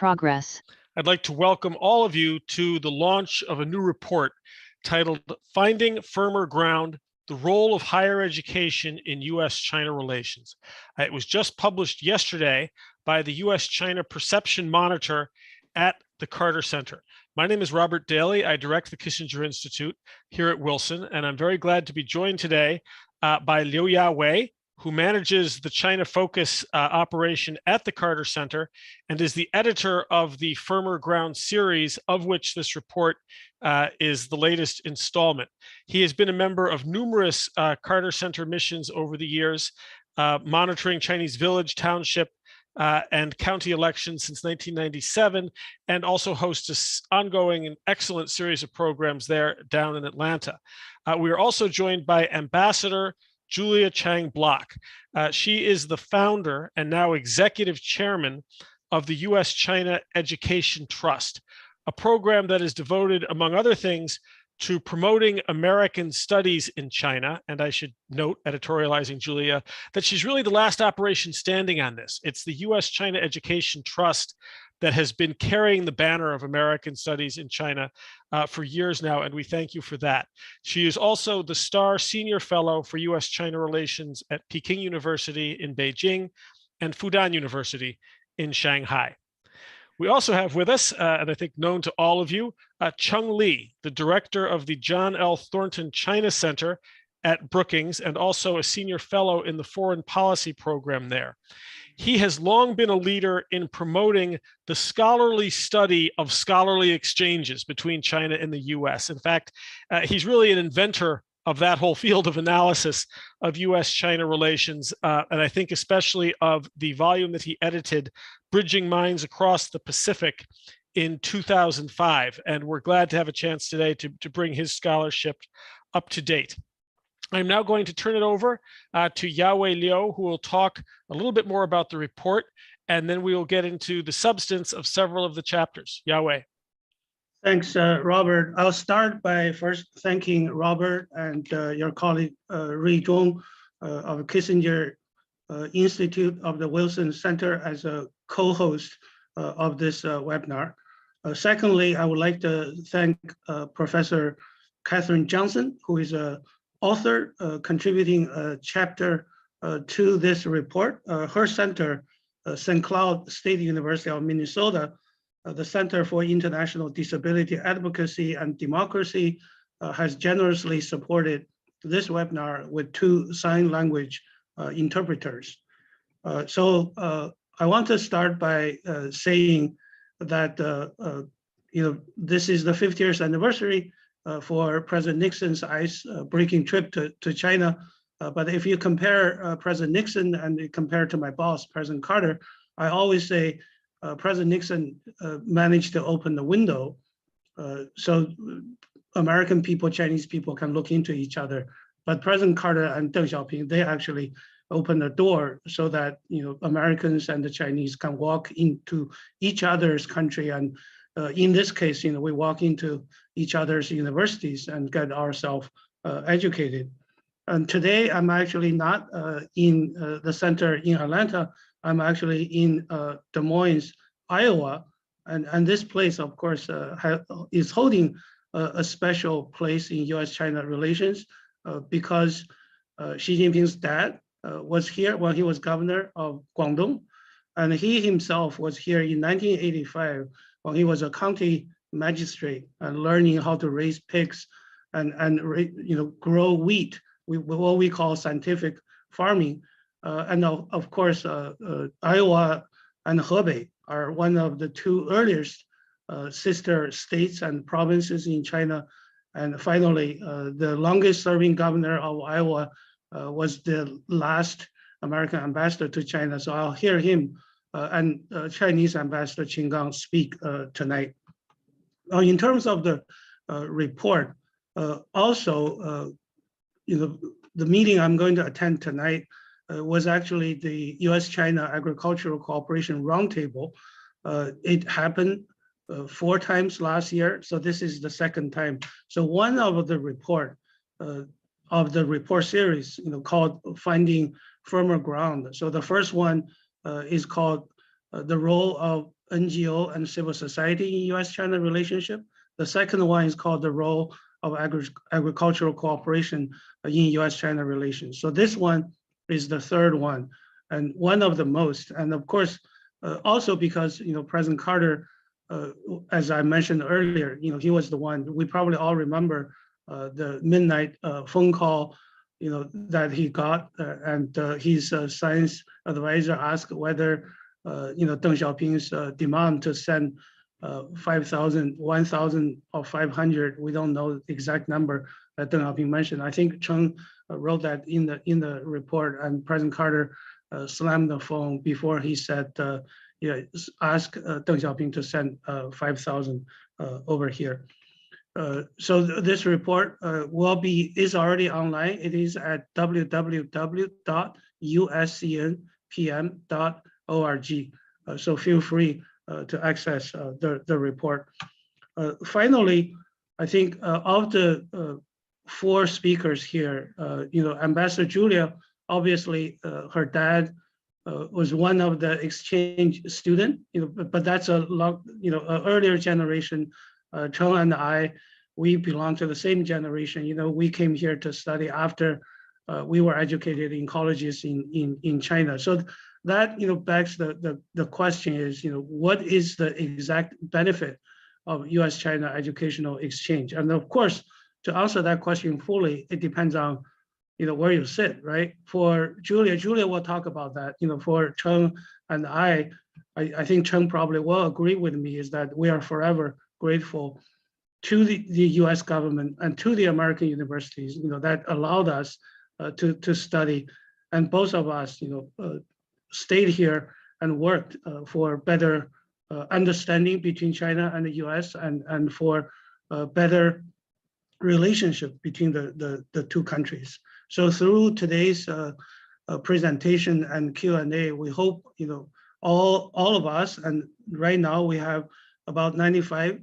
progress. I'd like to welcome all of you to the launch of a new report titled Finding Firmer Ground, the Role of Higher Education in U.S. China Relations. It was just published yesterday by the U.S. China Perception Monitor at the Carter Center. My name is Robert Daly. I direct the Kissinger Institute here at Wilson, and I'm very glad to be joined today by Liu Yawei, who manages the China Focus operation at the Carter Center and is the editor of the Firmer Ground series, of which this report is the latest installment. He has been a member of numerous Carter Center missions over the years, monitoring Chinese village, township, and county elections since 1997, and also hosts an ongoing and excellent series of programs there down in Atlanta. We are also joined by Ambassador Julia Chang Block. She is the founder and now executive chairman of the U.S. China Education Trust, a program that is devoted, among other things, to promoting American studies in China. And I should note, editorializing Julia, that she's really the last operation standing on this. It's the U.S. China Education Trust that has been carrying the banner of American studies in China for years now, and we thank you for that. She is also the Star Senior Fellow for U.S. China Relations at Peking University in Beijing and Fudan University in Shanghai. We also have with us, and I think known to all of you, Chung Li, the director of the John L. Thornton China Center at Brookings, and also a senior fellow in the foreign policy program there. He has long been a leader in promoting the scholarly study of scholarly exchanges between China and the US. In fact, he's really an inventor of that whole field of analysis of US-China relations, and I think especially of the volume that he edited, Bridging Minds Across the Pacific, in 2005. And we're glad to have a chance today to bring his scholarship up to date. I'm now going to turn it over to Yawei Liu, who will talk a little bit more about the report, and then we will get into the substance of several of the chapters. Yawei. Thanks, Robert. I'll start by first thanking Robert and your colleague, Ri Zhong of Kissinger Institute of the Wilson Center as a co-host of this webinar. Secondly, I would like to thank Professor Catherine Johnson, who is an author contributing a chapter to this report. Her center, St. Cloud State University of Minnesota, the Center for International Disability Advocacy and Democracy, has generously supported this webinar with 2 sign language interpreters. So I want to start by saying that this is the 50th anniversary for President Nixon's ice-breaking trip to China. But if you compare President Nixon and compare to my boss, President Carter, I always say President Nixon managed to open the window so American people, Chinese people can look into each other. But President Carter and Deng Xiaoping, they actually opened the door so that Americans and the Chinese can walk into each other's country. And in this case, we walk into each other's universities and get ourselves educated. And today, I'm actually not in the center in Atlanta. I'm actually in Des Moines, Iowa, and this place, of course, is holding a special place in U.S.-China relations because Xi Jinping's dad was here when he was governor of Guangdong, and he himself was here in 1985 when he was a county magistrate and learning how to raise pigs and grow wheat, what we call scientific farming. And of course, Iowa and Hebei are one of the 2 earliest sister states and provinces in China. And finally, the longest serving governor of Iowa was the last American ambassador to China. So I'll hear him and Chinese Ambassador Qin Gang speak tonight. In terms of the report, also, the meeting I'm going to attend tonight was actually the U.S.-China Agricultural Cooperation Roundtable. It happened 4 times last year, so this is the 2nd time. So one of the report series, called Finding Firmer Ground. So the first one is called The Role of NGO and civil society in U.S.-China relationship. The second one is called the role of agricultural cooperation in U.S.-China relations. So this one is the third one, and one of the most. And of course, also because President Carter, as I mentioned earlier, he was the one. We probably all remember the midnight phone call, that he got, and his science advisor asked whether, Deng Xiaoping's demand to send 5,000, 1,000 or 500, we don't know the exact number that Deng Xiaoping mentioned. I think Cheng wrote that in the report, and President Carter slammed the phone before he said, ask Deng Xiaoping to send 5,000 over here. So this report is already online. It is at www.uscnpm.org. So feel free to access the report. Finally, I think of the 4 speakers here, Ambassador Julia, obviously her dad was one of the exchange student, but that's a long, an earlier generation. Cheng and I, we belong to the same generation. We came here to study after we were educated in colleges in China. So that begs the question is, what is the exact benefit of U.S.-China educational exchange? And of course, to answer that question fully, it depends on where you sit, right? For Julia will talk about that. For Cheng and I think Cheng probably will agree with me is that we are forever grateful to the U.S. government and to the American universities, that allowed us to study, and both of us, stayed here and worked for better understanding between China and the U.S. and for better relationship between the two countries. So through today's presentation and Q&A, we hope all of us, and right now we have about 95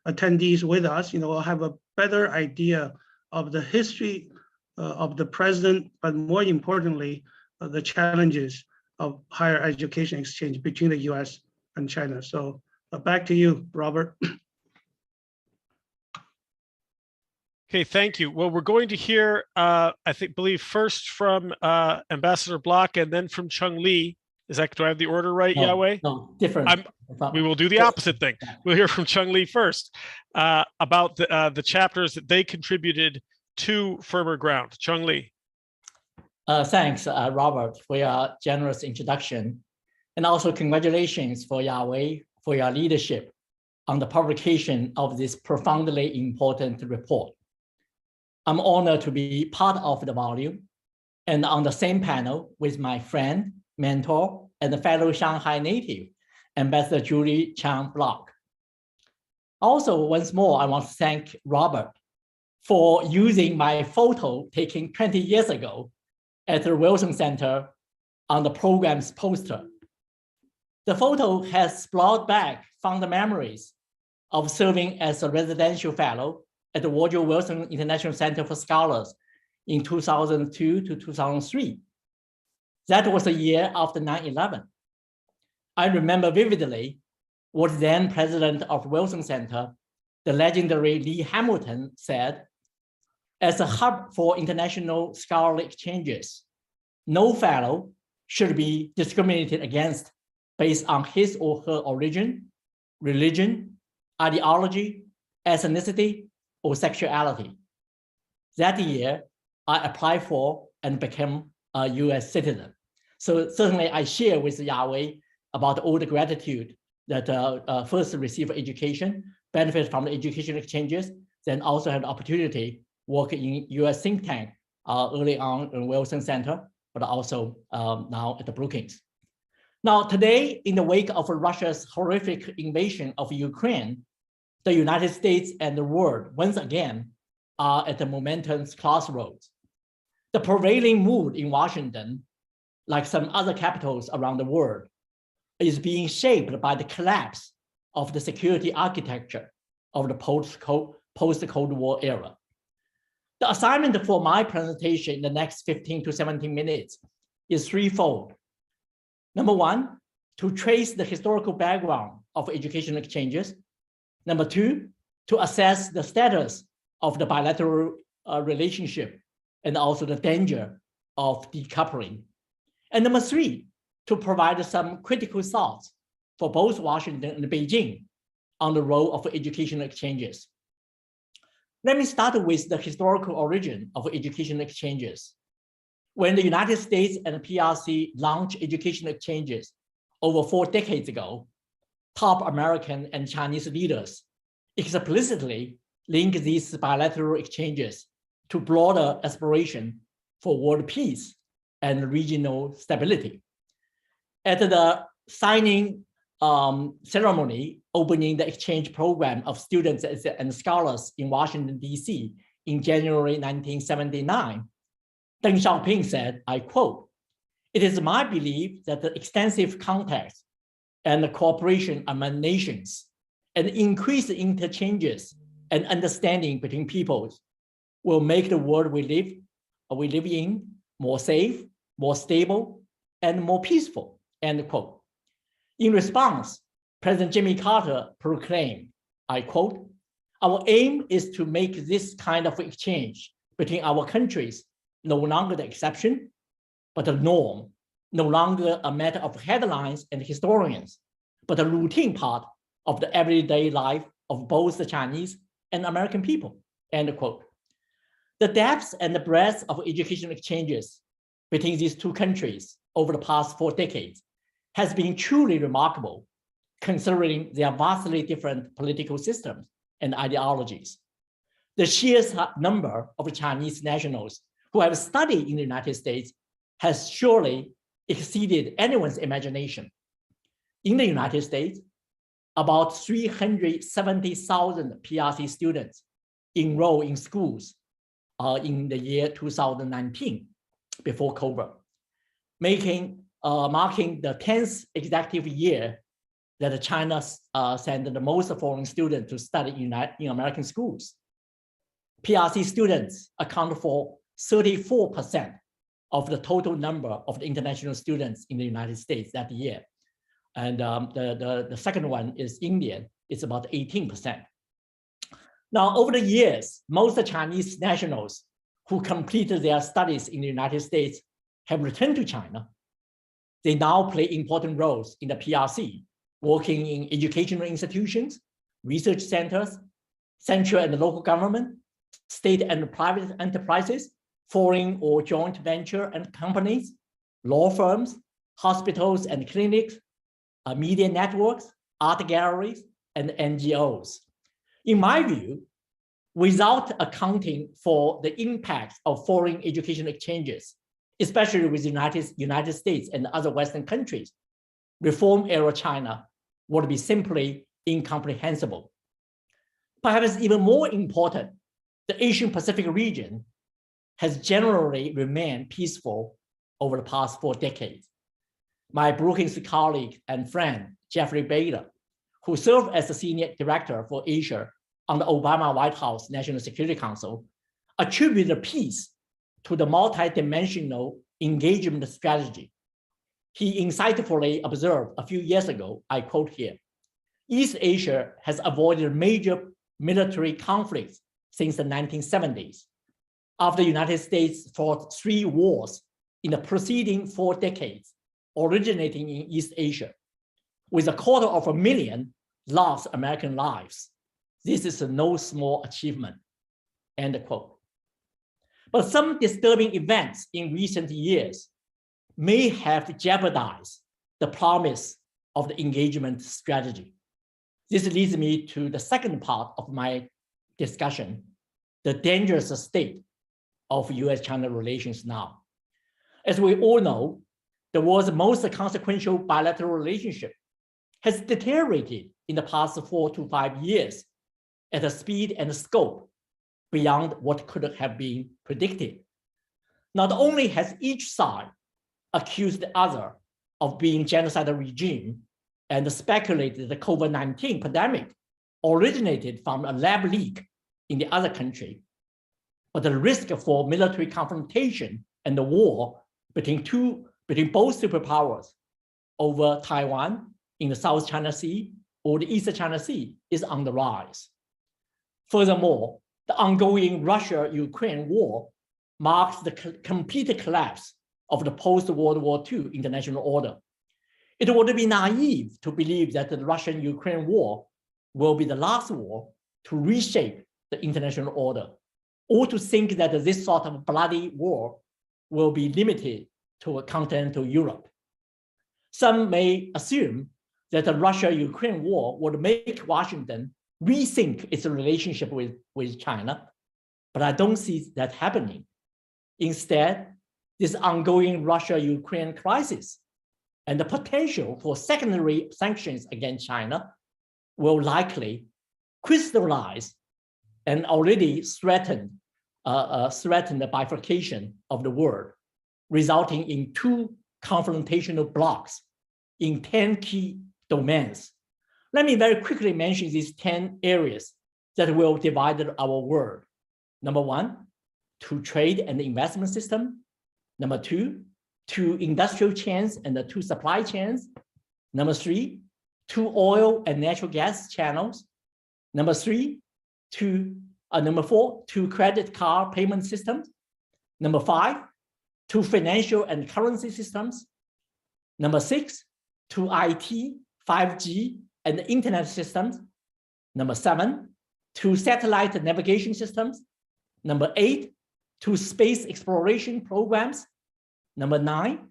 attendees with us, will have a better idea of the history of the president, but more importantly, the challenges of higher education exchange between the U.S. and China. So back to you, Robert. Okay, thank you. Well, we're going to hear, believe first from Ambassador Block and then from Cheng Li. Do I have the order right, Yahweh? No, different. We will do the opposite thing. We'll hear from Cheng Li first about the chapters that they contributed to Firmer Ground. Cheng Li. Thanks, Robert, for your generous introduction. And also congratulations for Yahweh for your leadership on the publication of this profoundly important report. I'm honored to be part of the volume and on the same panel with my friend, mentor, and fellow Shanghai native, Ambassador Julie Chang Block. Also, once more, I want to thank Robert for using my photo taken 20 years ago at the Wilson Center on the program's poster. The photo has brought back fond memories of serving as a residential fellow at the Woodrow Wilson International Center for Scholars in 2002 to 2003. That was a year after 9/11. I remember vividly what then president of Wilson Center, the legendary Lee Hamilton, said, as a hub for international scholarly exchanges, no fellow should be discriminated against based on his or her origin, religion, ideology, ethnicity, or sexuality. That year, I applied for and became a US citizen. So certainly I share with Yahweh about all the gratitude that first received education, benefit from the education exchanges, then also had the opportunity work in US think tank early on in Wilson Center, but also now at the Brookings. Now today, in the wake of Russia's horrific invasion of Ukraine, the United States and the world once again are at the momentous crossroads. The prevailing mood in Washington, like some other capitals around the world, is being shaped by the collapse of the security architecture of the post-Cold War era. The assignment for my presentation in the next 15 to 17 minutes is threefold. Number one, to trace the historical background of educational exchanges. Number two, to assess the status of the bilateral relationship and also the danger of decoupling. And number three, to provide some critical thoughts for both Washington and Beijing on the role of educational exchanges. Let me start with the historical origin of educational exchanges. When the United States and the PRC launched educational exchanges over 4 decades ago, top American and Chinese leaders explicitly linked these bilateral exchanges to broader aspiration for world peace and regional stability. At the signing ceremony opening the exchange program of students and scholars in Washington, D.C. in January 1979, Deng Xiaoping said, I quote, "It is my belief that the extensive contacts and the cooperation among nations and increased interchanges and understanding between peoples will make the world we live in more safe, more stable, and more peaceful," end quote. In response, President Jimmy Carter proclaimed, I quote, "Our aim is to make this kind of exchange between our countries no longer the exception, but the norm, no longer a matter of headlines and historians, but a routine part of the everyday life of both the Chinese and American people," end quote. The depth and the breadth of educational exchanges between these two countries over the past 4 decades has been truly remarkable, considering their vastly different political systems and ideologies. The sheer number of Chinese nationals who have studied in the United States has surely exceeded anyone's imagination. In the United States, about 370,000 PRC students enroll in schools in the year 2019, before COVID, marking the 10th executive year that China sent the most foreign students to study in American schools. PRC students account for 34% of the total number of the international students in the United States that year. And the second one is Indian, it's about 18%. Now, over the years, most Chinese nationals who completed their studies in the United States have returned to China. They now play important roles in the PRC, working in educational institutions, research centers, central and local government, state and private enterprises, foreign or joint venture and companies, law firms, hospitals and clinics, media networks, art galleries, and NGOs. In my view, without accounting for the impact of foreign education exchanges, especially with the United States and other Western countries, reform-era China would be simply incomprehensible. Perhaps even more important, the Asian Pacific region has generally remained peaceful over the past 4 decades. My Brookings colleague and friend, Jeffrey Bader, who served as the senior director for Asia on the Obama White House National Security Council, attributed peace to the multidimensional engagement strategy. He insightfully observed a few years ago, I quote here, "East Asia has avoided major military conflicts since the 1970s. After the United States fought 3 wars in the preceding 4 decades, originating in East Asia, with 250,000 lost American lives. This is no small achievement," end quote. But some disturbing events in recent years may have jeopardized the promise of the engagement strategy. This leads me to the second part of my discussion, the dangerous state of U.S.-China relations now. As we all know, the world's most consequential bilateral relationship has deteriorated in the past 4 to 5 years at a speed and scope beyond what could have been predicted. Not only has each side accused the other of being genocidal regime and speculated the COVID-19 pandemic originated from a lab leak in the other country, but the risk for military confrontation and the war between both superpowers over Taiwan in the South China Sea or the East China Sea is on the rise. Furthermore, the ongoing Russia-Ukraine war marks the complete collapse of the post-World War II international order. It would be naive to believe that the Russian-Ukraine war will be the last war to reshape the international order, or to think that this sort of bloody war will be limited to continental Europe. Some may assume that the Russia-Ukraine war would make Washington rethink its relationship with China, but I don't see that happening. Instead, this ongoing Russia-Ukraine crisis and the potential for secondary sanctions against China will likely crystallize and already threaten the bifurcation of the world, resulting in two confrontational blocks in 10 key domains. Let me very quickly mention these 10 areas that will divide our world. Number one, to trade and investment system. Number two, to industrial chains and the two supply chains. Number three, to oil and natural gas channels. Number four, to credit card payment systems. Number five, to financial and currency systems. Number six, to IT, 5G, and the internet systems. Number seven, to satellite navigation systems. Number eight, to space exploration programs. Number nine,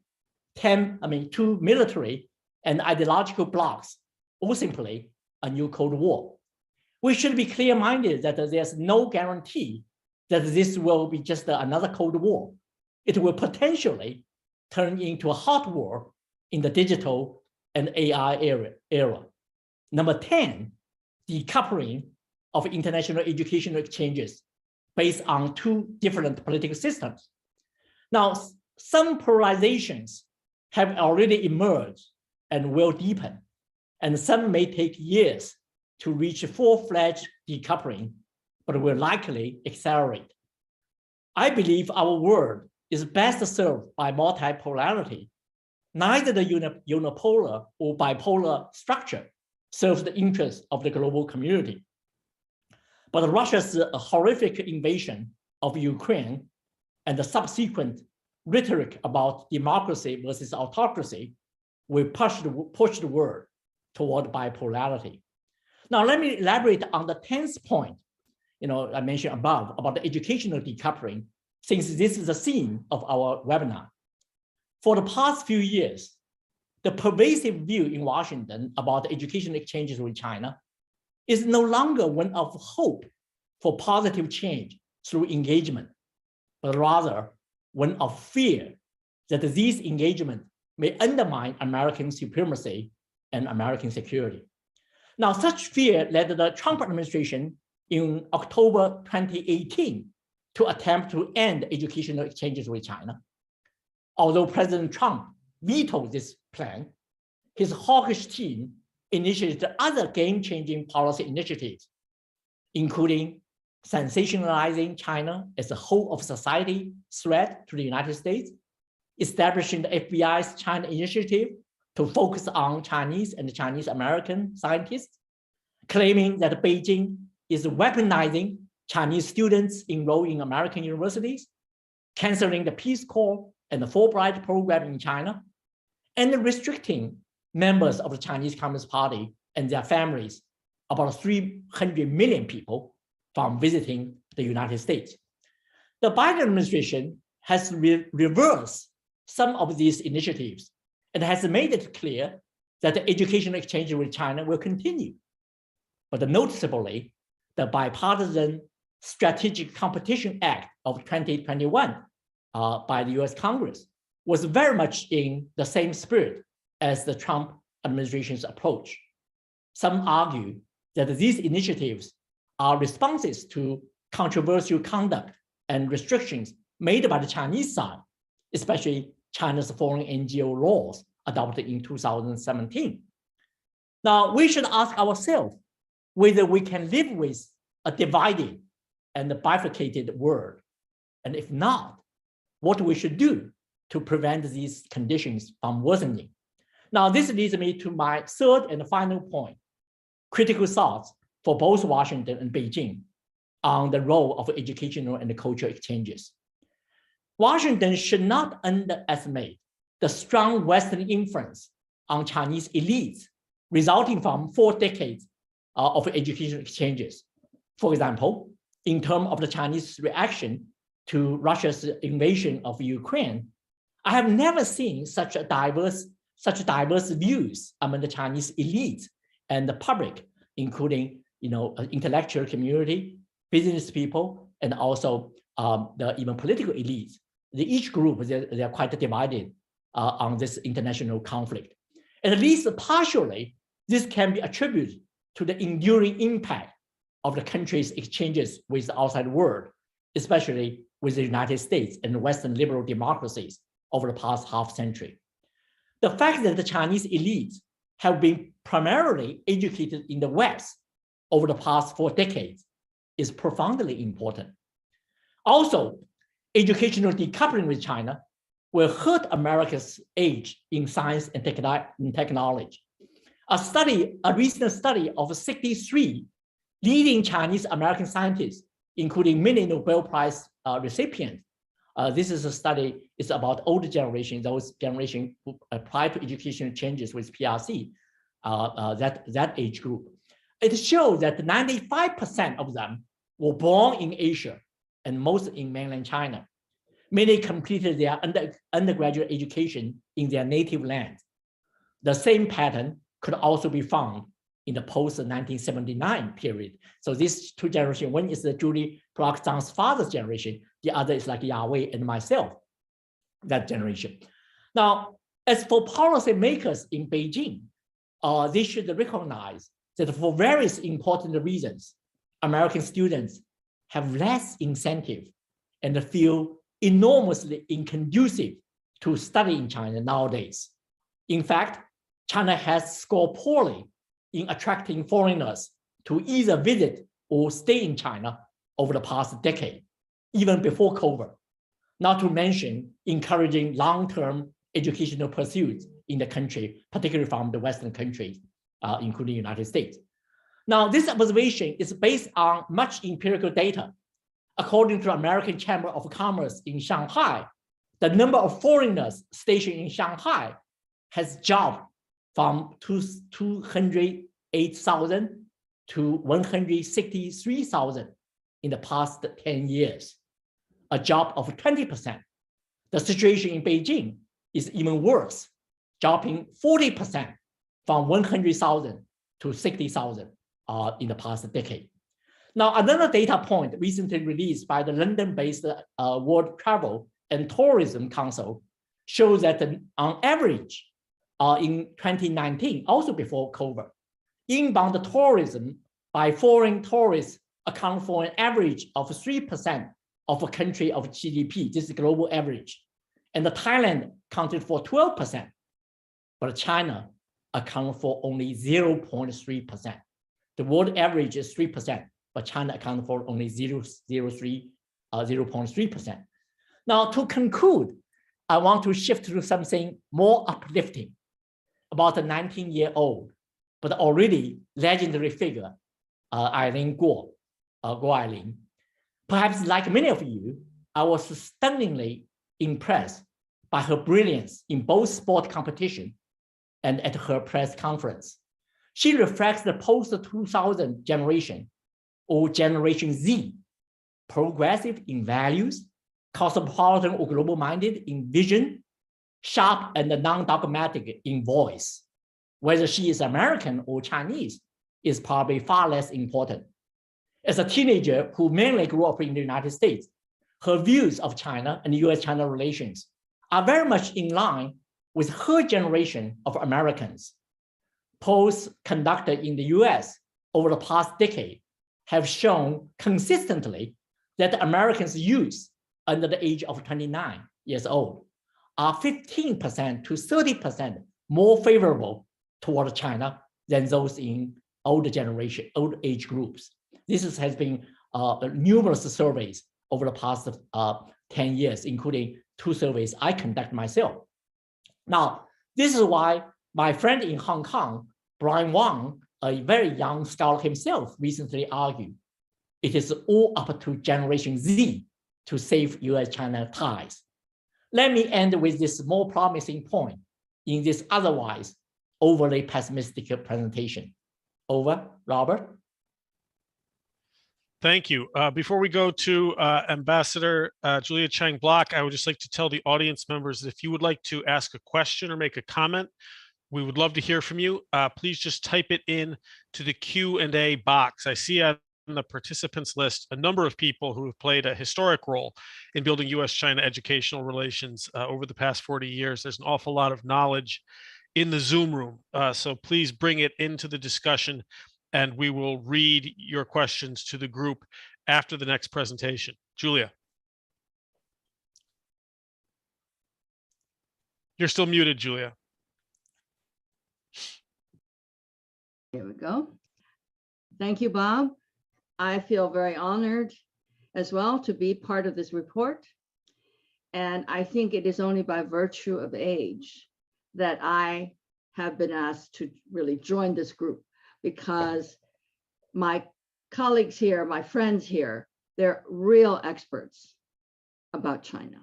to military and ideological blocks, or simply a new Cold War. We should be clear-minded that there's no guarantee that this will be just another Cold War. It will potentially turn into a hot war in the digital and AI era. Number 10, decoupling of international educational exchanges based on two different political systems. Now, some polarizations have already emerged and will deepen, and some may take years to reach full-fledged decoupling, but will likely accelerate. I believe our world is best served by multipolarity. Neither the unipolar or bipolar structure serves the interests of the global community. But Russia's horrific invasion of Ukraine and the subsequent rhetoric about democracy versus autocracy will push the world toward bipolarity. Now, let me elaborate on the 10th point, I mentioned above about the educational decoupling, since this is the theme of our webinar. For the past few years, the pervasive view in Washington about the educational exchanges with China is no longer one of hope for positive change through engagement, but rather one of fear that these engagements may undermine American supremacy and American security. Now, such fear led the Trump administration in October 2018 to attempt to end educational exchanges with China. Although President Trump vetoed this plan, his hawkish team initiated other game-changing policy initiatives, including sensationalizing China as a whole of society threat to the United States, establishing the FBI's China Initiative to focus on Chinese and Chinese American scientists, claiming that Beijing is weaponizing Chinese students enrolled in American universities, canceling the Peace Corps and the Fulbright program in China, and restricting members of the Chinese Communist Party and their families, about 300 million people, from visiting the United States. The Biden administration has reversed some of these initiatives and has made it clear that the educational exchange with China will continue. But noticeably, the Bipartisan Strategic Competition Act of 2021 by the U.S. Congress was very much in the same spirit as the Trump administration's approach. Some argue that these initiatives are responses to controversial conduct and restrictions made by the Chinese side, especially China's foreign NGO laws adopted in 2017. Now, we should ask ourselves whether we can live with a divided and bifurcated world, and if not, what we should do to prevent these conditions from worsening. Now, this leads me to my third and final point, critical thoughts for both Washington and Beijing on the role of educational and cultural exchanges. Washington should not underestimate the strong Western influence on Chinese elites resulting from 4 decades of educational exchanges. For example, in terms of the Chinese reaction to Russia's invasion of Ukraine, I have never seen such diverse views among the Chinese elites and the public, including intellectual community, business people, and also the even political elites. Each group, they are quite divided on this international conflict. At least partially, this can be attributed to the enduring impact of the country's exchanges with the outside world, especially with the United States and Western liberal democracies over the past half century. The fact that the Chinese elites have been primarily educated in the West over the past 4 decades is profoundly important. Also, educational decoupling with China will hurt America's age in science and technology. A recent study of 63 leading Chinese American scientists, including many Nobel Prize recipients. This is a study, it's about older generation, those generation who prior to educational changes with PRC, that age group. It shows that 95% of them were born in Asia and most in mainland China. Many completed their undergraduate education in their native land. The same pattern could also be found in the post-1979 period. So these 2 generations, one is the Julie Brock Zhang's father's generation, the other is like Yahweh and myself, that generation. Now, as for policymakers in Beijing, they should recognize that for various important reasons, American students have less incentive and feel enormously inconducive to study in China nowadays. In fact, China has scored poorly in attracting foreigners to either visit or stay in China over the past decade, even before COVID, not to mention encouraging long-term educational pursuits in the country, particularly from the Western countries, including the United States. Now, this observation is based on much empirical data. According to American Chamber of Commerce in Shanghai, the number of foreigners stationed in Shanghai has dropped from 208,000 to 163,000 in the past 10 years, a drop of 20%. The situation in Beijing is even worse, dropping 40% from 100,000 to 60,000 in the past decade. Now, another data point recently released by the London-based World Travel and Tourism Council shows that on average, in 2019, also before COVID, inbound tourism by foreign tourists account for an average of 3% of a country of GDP. This is global average. And Thailand accounted for 12%, but China accounted for only 0.3%. The world average is 3%, but China accounted for only 0.3%. Now, to conclude, I want to shift to something more uplifting about a 19-year-old, but already legendary figure, Irene Guo Guilin. Perhaps like many of you, I was stunningly impressed by her brilliance in both sport competition and at her press conference. She reflects the post-2000 generation, or Generation Z, progressive in values, cosmopolitan or global-minded in vision, sharp and non-dogmatic in voice. Whether she is American or Chinese is probably far less important. As a teenager who mainly grew up in the United States, her views of China and U.S. China relations are very much in line with her generation of Americans. Polls conducted in the US over the past decade have shown consistently that Americans' youth under the age of 29 years old are 15% to 30% more favorable toward China than those in older generation, old age groups. This has been numerous surveys over the past 10 years, including 2 surveys I conduct myself. Now, this is why My friend in Hong Kong, Brian Wang, a very young scholar himself, recently argued, it is all up to Generation Z to save U.S.-China ties. Let me end with this more promising point in this otherwise overly pessimistic presentation. Over, Robert. Thank you. Before we go to Ambassador Julia Chang-Block, I would just like to tell the audience members that if you would like to ask a question or make a comment, we would love to hear from you. Please just type it in to the Q&A box. I see on the participants list a number of people who have played a historic role in building U.S.-China educational relations over the past 40 years. There's an awful lot of knowledge in the Zoom room. So please bring it into the discussion, and we will read your questions to the group after the next presentation. Julia. You're still muted, Julia. Here we go. Thank you, Bob. I feel very honored as well to be part of this report. And I think it is only by virtue of age that I have been asked to really join this group, because my colleagues here, my friends here, they're real experts about China.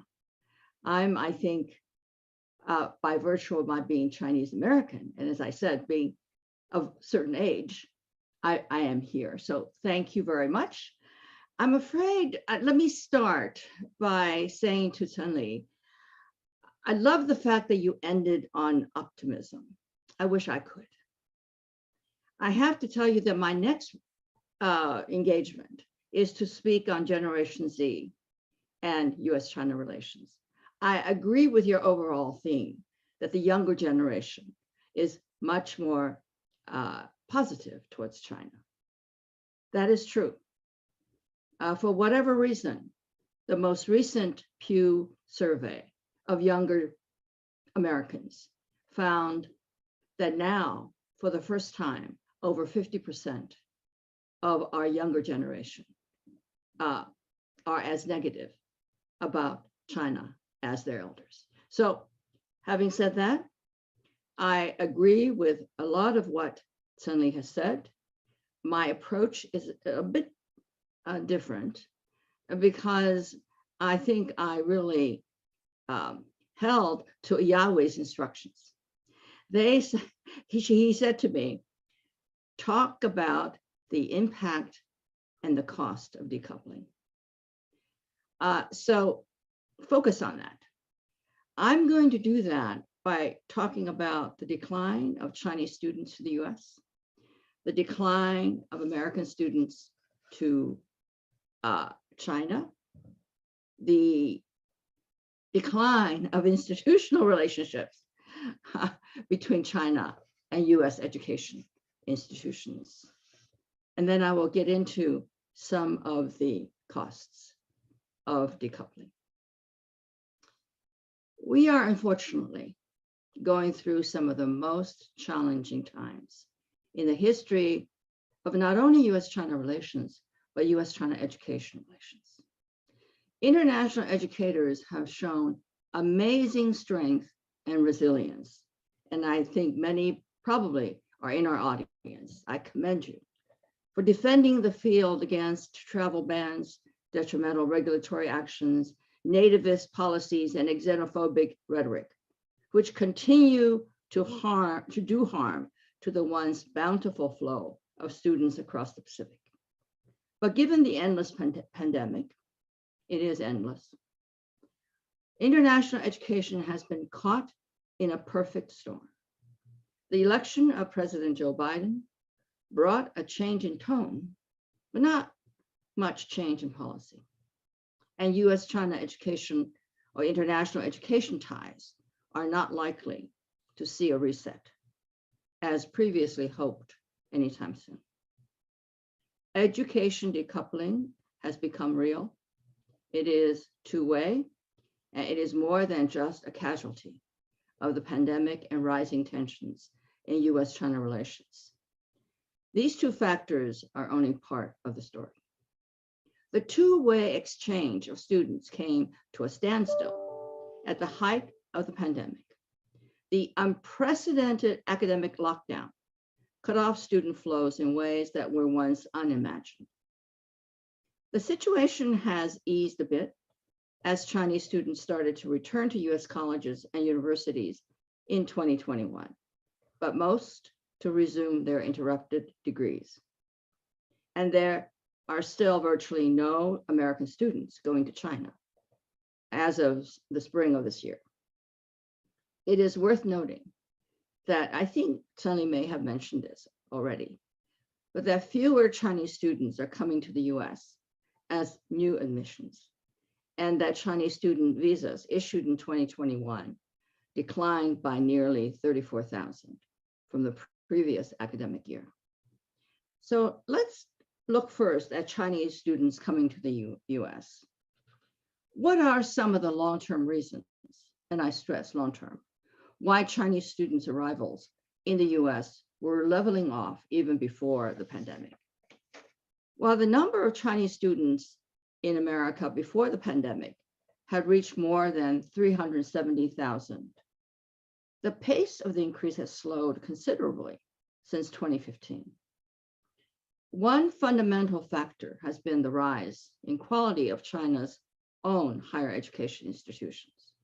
I think, by virtue of my being Chinese American, and as I said, being of certain age, I am here. So thank you very much. I'm afraid, let me start by saying to Chen-Li, I love the fact that you ended on optimism. I wish I could. I have to tell you that my next engagement is to speak on Generation Z and U.S.-China relations. I agree with your overall theme that the younger generation is much more positive towards China. That is true. For whatever reason, the most recent Pew survey of younger Americans found that now, for the first time, over 50% of our younger generation are as negative about China as their elders. So having said that, I agree with a lot of what Chen-Li has said. My approach is a bit different, because I think I really held to Yahweh's instructions. He said to me, talk about the impact and the cost of decoupling. So focus on that. I'm going to do that by talking about the decline of Chinese students to the US, the decline of American students to China, the decline of institutional relationships between China and US education institutions. And then I will get into some of the costs of decoupling. We are unfortunately going through some of the most challenging times in the history of not only US-China relations, but US-China education relations. International educators have shown amazing strength and resilience. And I think many probably are in our audience. I commend you for defending the field against travel bans, detrimental regulatory actions, nativist policies, and xenophobic rhetoric, which continue to do harm to the once bountiful flow of students across the Pacific. But given the endless pandemic, it is endless, international education has been caught in a perfect storm. The election of President Joe Biden brought a change in tone, but not much change in policy. And US-China education or international education ties are not likely to see a reset, as previously hoped, anytime soon. Education decoupling has become real. It is two-way, and it is more than just a casualty of the pandemic and rising tensions in US-China relations. These two factors are only part of the story. The two-way exchange of students came to a standstill at the height of the pandemic. the unprecedented academic lockdown cut off student flows in ways that were once unimagined. The situation has eased a bit as Chinese students started to return to U.S. colleges and universities in 2021, but most to resume their interrupted degrees. And there are still virtually no American students going to China as of the spring of this year. It is worth noting that I think Sunny may have mentioned this already, but that fewer Chinese students are coming to the US as new admissions, and that Chinese student visas issued in 2021 declined by nearly 34,000 from the previous academic year. So let's look first at Chinese students coming to the US. What are some of the long-term reasons, and I stress long-term, why Chinese students' arrivals in the US were leveling off even before the pandemic? While the number of Chinese students in America before the pandemic had reached more than 370,000, the pace of the increase has slowed considerably since 2015. One fundamental factor has been the rise in quality of China's own higher education institutions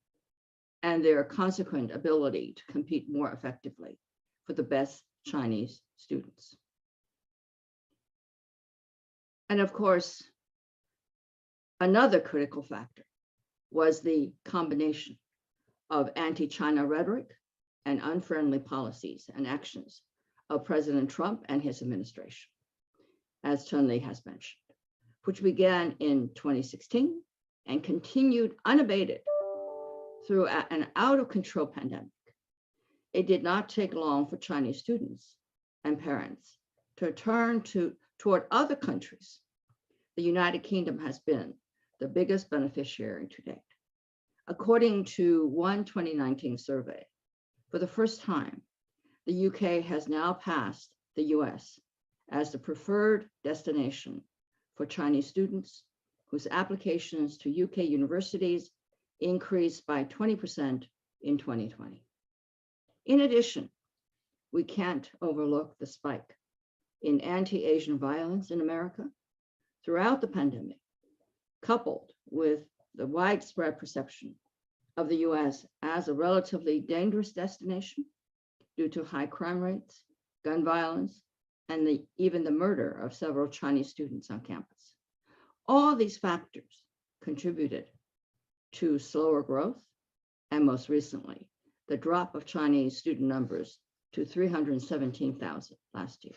and their consequent ability to compete more effectively for the best Chinese students. And of course, another critical factor was the combination of anti-China rhetoric and unfriendly policies and actions of President Trump and his administration, as Chun-Li has mentioned, which began in 2016 and continued unabated through an out-of-control pandemic. It did not take long for Chinese students and parents to turn toward other countries. The United Kingdom has been the biggest beneficiary to date. According to one 2019 survey, for the first time, the UK has now passed the US as the preferred destination for Chinese students whose applications to UK universities increased by 20% in 2020. In addition, we can't overlook the spike in anti-Asian violence in America throughout the pandemic, coupled with the widespread perception of the US as a relatively dangerous destination due to high crime rates, gun violence, and even the murder of several Chinese students on campus. All these factors contributed to slower growth, and most recently, the drop of Chinese student numbers to 317,000 last year.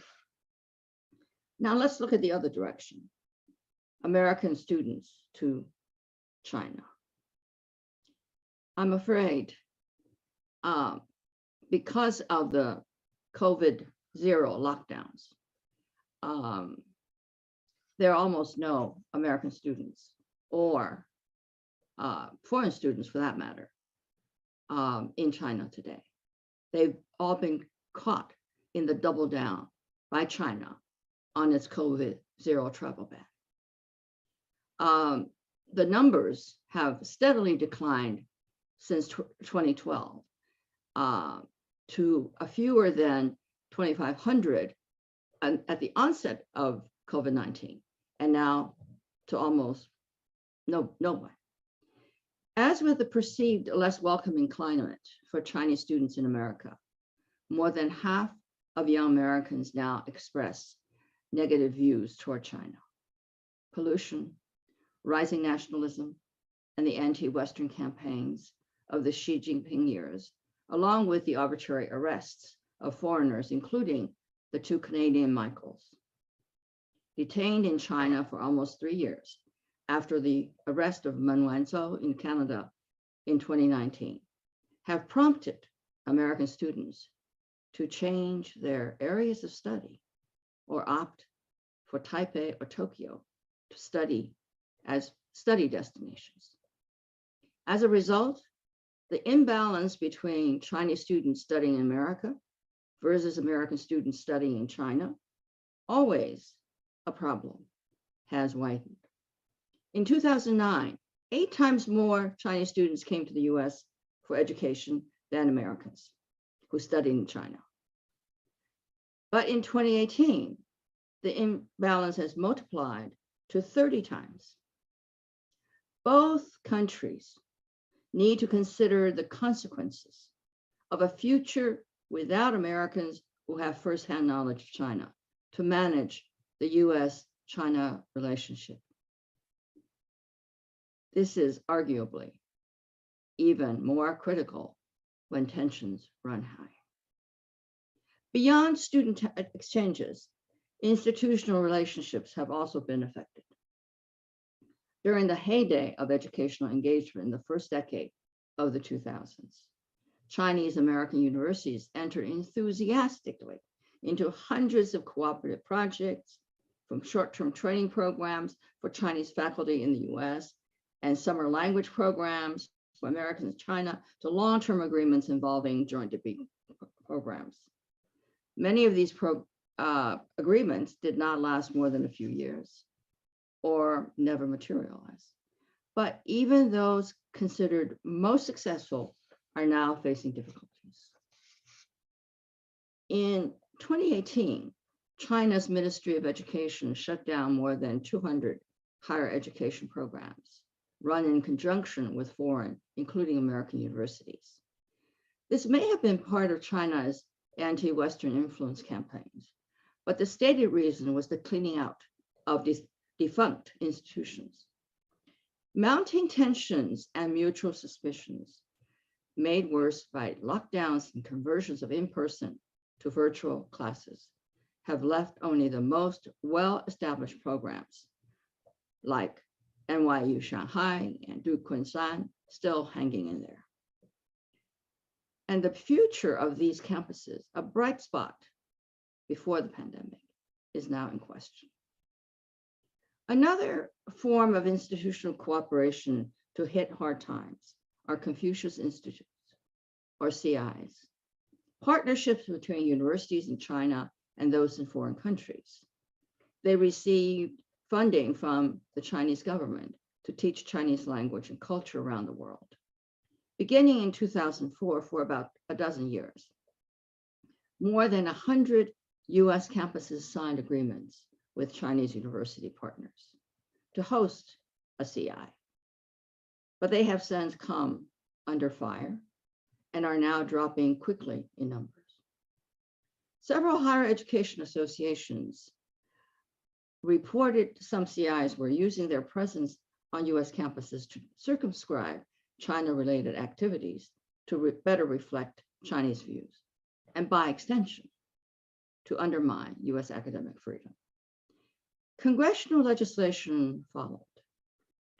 Now let's look at the other direction, American students to China. I'm afraid because of the COVID-0 lockdowns, there are almost no American students or foreign students for that matter in China today. They've all been caught in the double down by China on its COVID-0 travel ban. The numbers have steadily declined since 2012 to a fewer than 2,500 at the onset of COVID-19, and now to almost no one. As with the perceived less welcoming climate for Chinese students in America, more than half of young Americans now express negative views toward China. Pollution, rising nationalism, and the anti-Western campaigns of the Xi Jinping years, along with the arbitrary arrests of foreigners, including the two Canadian Michaels, detained in China for almost 3 years after the arrest of Men Wanzhou in Canada in 2019, have prompted American students to change their areas of study or opt for Taipei or Tokyo to study as study destinations. As a result, the imbalance between Chinese students studying in America versus American students studying in China, always a problem, has widened. In 2009, 8 times more Chinese students came to the US for education than Americans. who studied in China. But in 2018, the imbalance has multiplied to 30 times. Both countries need to consider the consequences of a future without Americans who have firsthand knowledge of China to manage the U.S.-China relationship. This is arguably even more critical when tensions run high. Beyond student exchanges, institutional relationships have also been affected. During the heyday of educational engagement in the first decade of the 2000s, Chinese American universities entered enthusiastically into hundreds of cooperative projects, from short-term training programs for Chinese faculty in the US and summer language programs for Americans in China to long-term agreements involving joint debate programs. Many of these agreements did not last more than a few years or never materialized. But even those considered most successful are now facing difficulties. In 2018, China's Ministry of Education shut down more than 200 higher education programs run in conjunction with foreign, including American universities. This may have been part of China's anti-Western influence campaigns, but the stated reason was the cleaning out of these defunct institutions. Mounting tensions and mutual suspicions, made worse by lockdowns and conversions of in-person to virtual classes, have left only the most well-established programs like NYU Shanghai and Du Kunshan still hanging in there. And the future of these campuses, a bright spot before the pandemic, is now in question. Another form of institutional cooperation to hit hard times are Confucius Institutes, or CIs, partnerships between universities in China and those in foreign countries. They received funding from the Chinese government to teach Chinese language and culture around the world, beginning in 2004 for about a dozen years. More than 100 US campuses signed agreements with Chinese university partners to host a CI. But they have since come under fire and are now dropping quickly in numbers. Several higher education associations reported some CIs were using their presence on US campuses to circumscribe China-related activities to better reflect Chinese views, and by extension, to undermine US academic freedom. Congressional legislation followed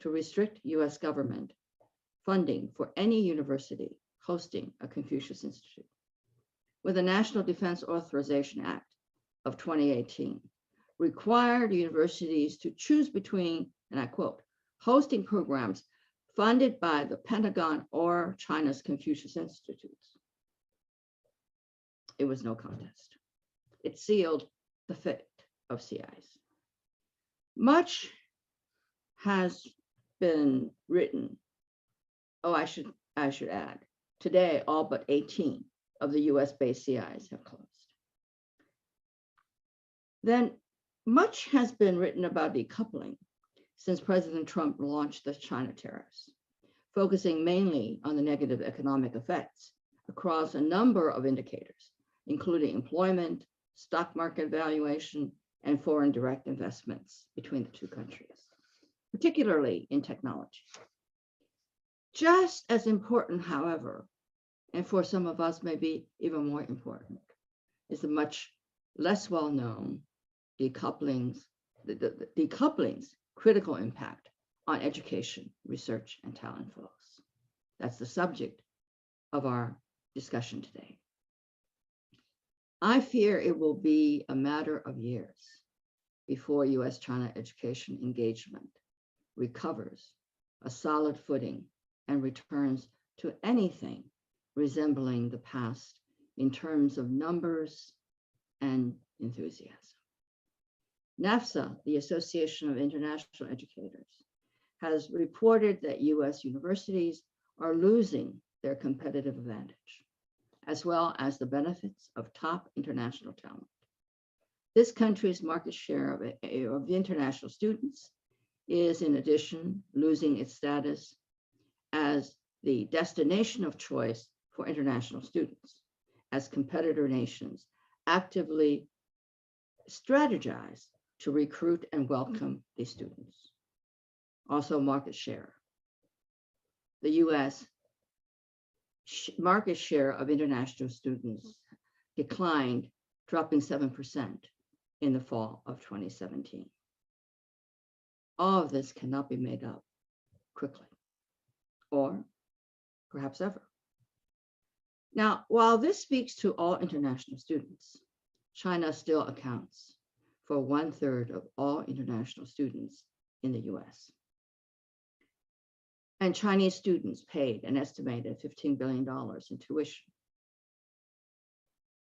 to restrict US government funding for any university hosting a Confucius Institute. With the National Defense Authorization Act of 2018, required universities to choose between, and I quote, hosting programs funded by the Pentagon or China's Confucius Institutes. It was no contest. It sealed the fate of CIs. Much has been written. Oh, I should add, today, all but 18 of the US-based CIs have closed. Then much has been written about decoupling since President Trump launched the China tariffs, focusing mainly on the negative economic effects across a number of indicators, including employment, stock market valuation, and foreign direct investments between the two countries, particularly in technology. Just as important, however, and for some of us maybe even more important, is the much less well-known decoupling's critical impact on education, research, and talent flows. That's the subject of our discussion today. I fear it will be a matter of years before US-China education engagement recovers a solid footing and returns to anything resembling the past in terms of numbers and enthusiasm. NAFSA, the Association of International Educators, has reported that US universities are losing their competitive advantage as well as the benefits of top international talent. This country's market share of international students is, in addition, losing its status as the destination of choice for international students, as competitor nations actively strategize to recruit and welcome these students. Also, market share. The U.S. market share of international students declined, dropping 7% in the fall of 2017. All of this cannot be made up quickly, or perhaps ever. Now, while this speaks to all international students, China still accounts for 1/3 of all international students in the US. And Chinese students paid an estimated $15 billion in tuition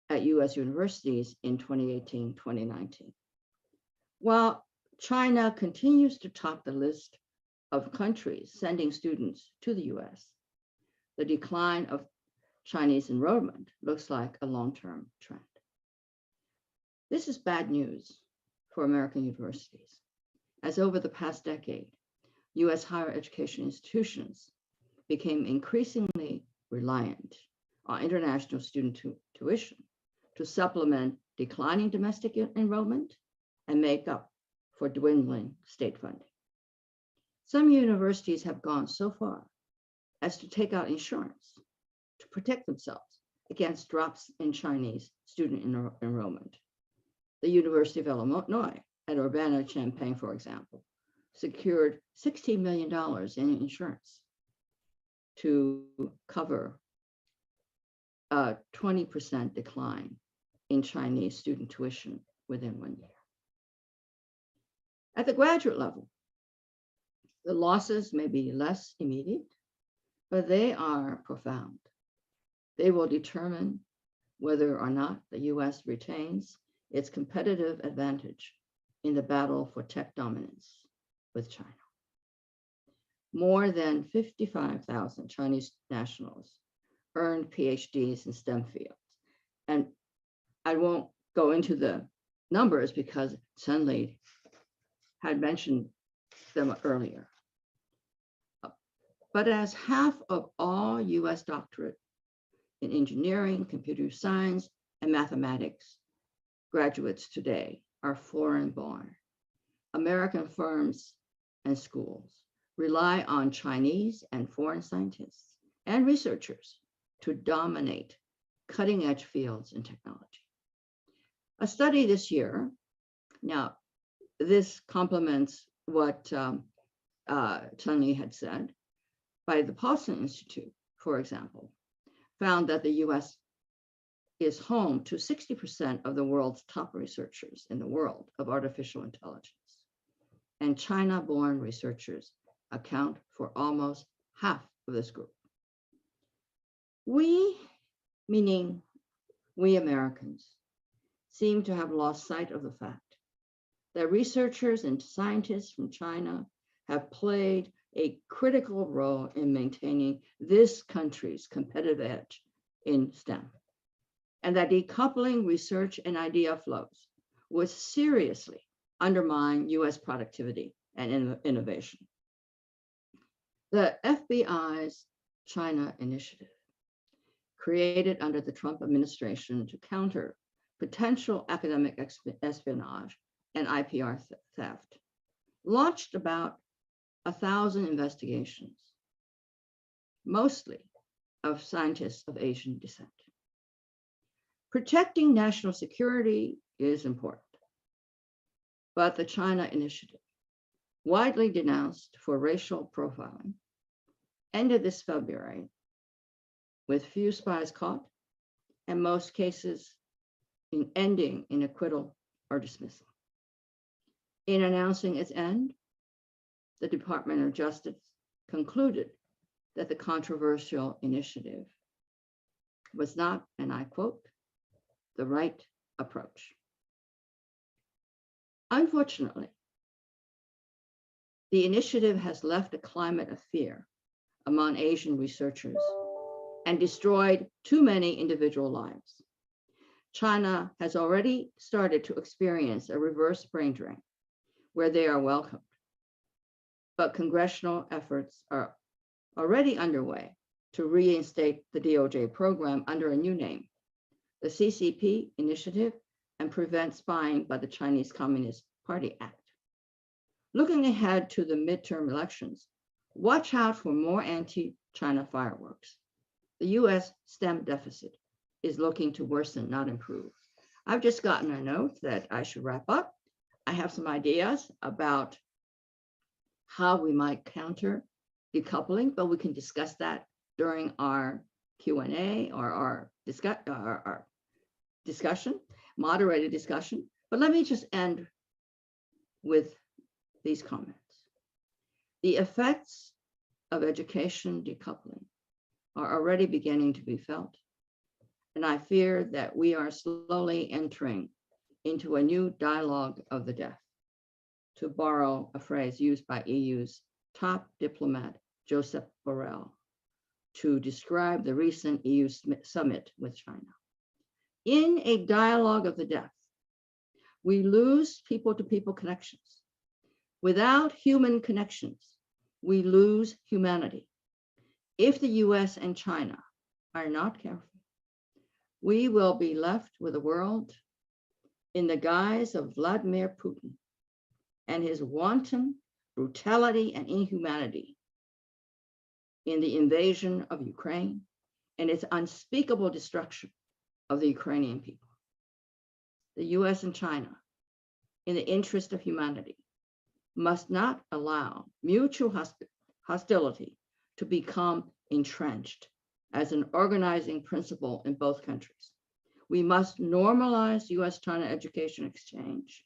at US universities in 2018-2019. While China continues to top the list of countries sending students to the US, the decline of Chinese enrollment looks like a long-term trend. This is bad news for American universities, as over the past decade, US higher education institutions became increasingly reliant on international student tuition to supplement declining domestic enrollment and make up for dwindling state funding. Some universities have gone so far as to take out insurance to protect themselves against drops in Chinese student enrollment. The University of Illinois at Urbana-Champaign, for example, secured $16 million in insurance to cover a 20% decline in Chinese student tuition within 1 year. At the graduate level, the losses may be less immediate, but they are profound. They will determine whether or not the US retains its competitive advantage in the battle for tech dominance with China. More than 55,000 Chinese nationals earned PhDs in STEM fields. And I won't go into the numbers because Chen Li had mentioned them earlier. But as half of all US doctorate in engineering, computer science, and mathematics graduates today are foreign-born, American firms and schools rely on Chinese and foreign scientists and researchers to dominate cutting-edge fields in technology. A study this year, now this complements what Chen Li had said, by the Paulson Institute, for example, found that the US is home to 60% of the world's top researchers in the world of artificial intelligence. And China-born researchers account for almost half of this group. We, meaning we Americans, seem to have lost sight of the fact that researchers and scientists from China have played a critical role in maintaining this country's competitive edge in STEM, and that decoupling research and idea flows would seriously undermine US productivity and innovation. The FBI's China Initiative, created under the Trump administration to counter potential academic espionage and IPR theft, launched about 1,000 investigations, mostly of scientists of Asian descent. Protecting national security is important, but the China Initiative, widely denounced for racial profiling, ended this February with few spies caught and most cases ending in acquittal or dismissal. In announcing its end, the Department of Justice concluded that the controversial initiative was not, and I quote, the right approach. Unfortunately, the initiative has left a climate of fear among Asian researchers and destroyed too many individual lives. China has already started to experience a reverse brain drain where they are welcomed. But congressional efforts are already underway to reinstate the DOJ program under a new name, the CCP Initiative and Prevent Spying by the Chinese Communist Party Act. Looking ahead to the midterm elections, watch out for more anti-China fireworks. The U.S. STEM deficit is looking to worsen, not improve. I've just gotten a note that I should wrap up. I have some ideas about how we might counter decoupling, but we can discuss that during our Q&A or our discussion, moderated discussion. But let me just end with these comments. The effects of education decoupling are already beginning to be felt. And I fear that we are slowly entering into a new dialogue of the deaf, to borrow a phrase used by EU's top diplomat, Joseph Borrell, to describe the recent EU summit with China. In a dialogue of the deaf, we lose people-to-people connections. Without human connections, we lose humanity. If the US and China are not careful, we will be left with a world in the guise of Vladimir Putin and his wanton brutality and inhumanity in the invasion of Ukraine and its unspeakable destruction of the Ukrainian people. The US and China, in the interest of humanity, must not allow mutual hostility to become entrenched as an organizing principle in both countries. We must normalize US-China education exchange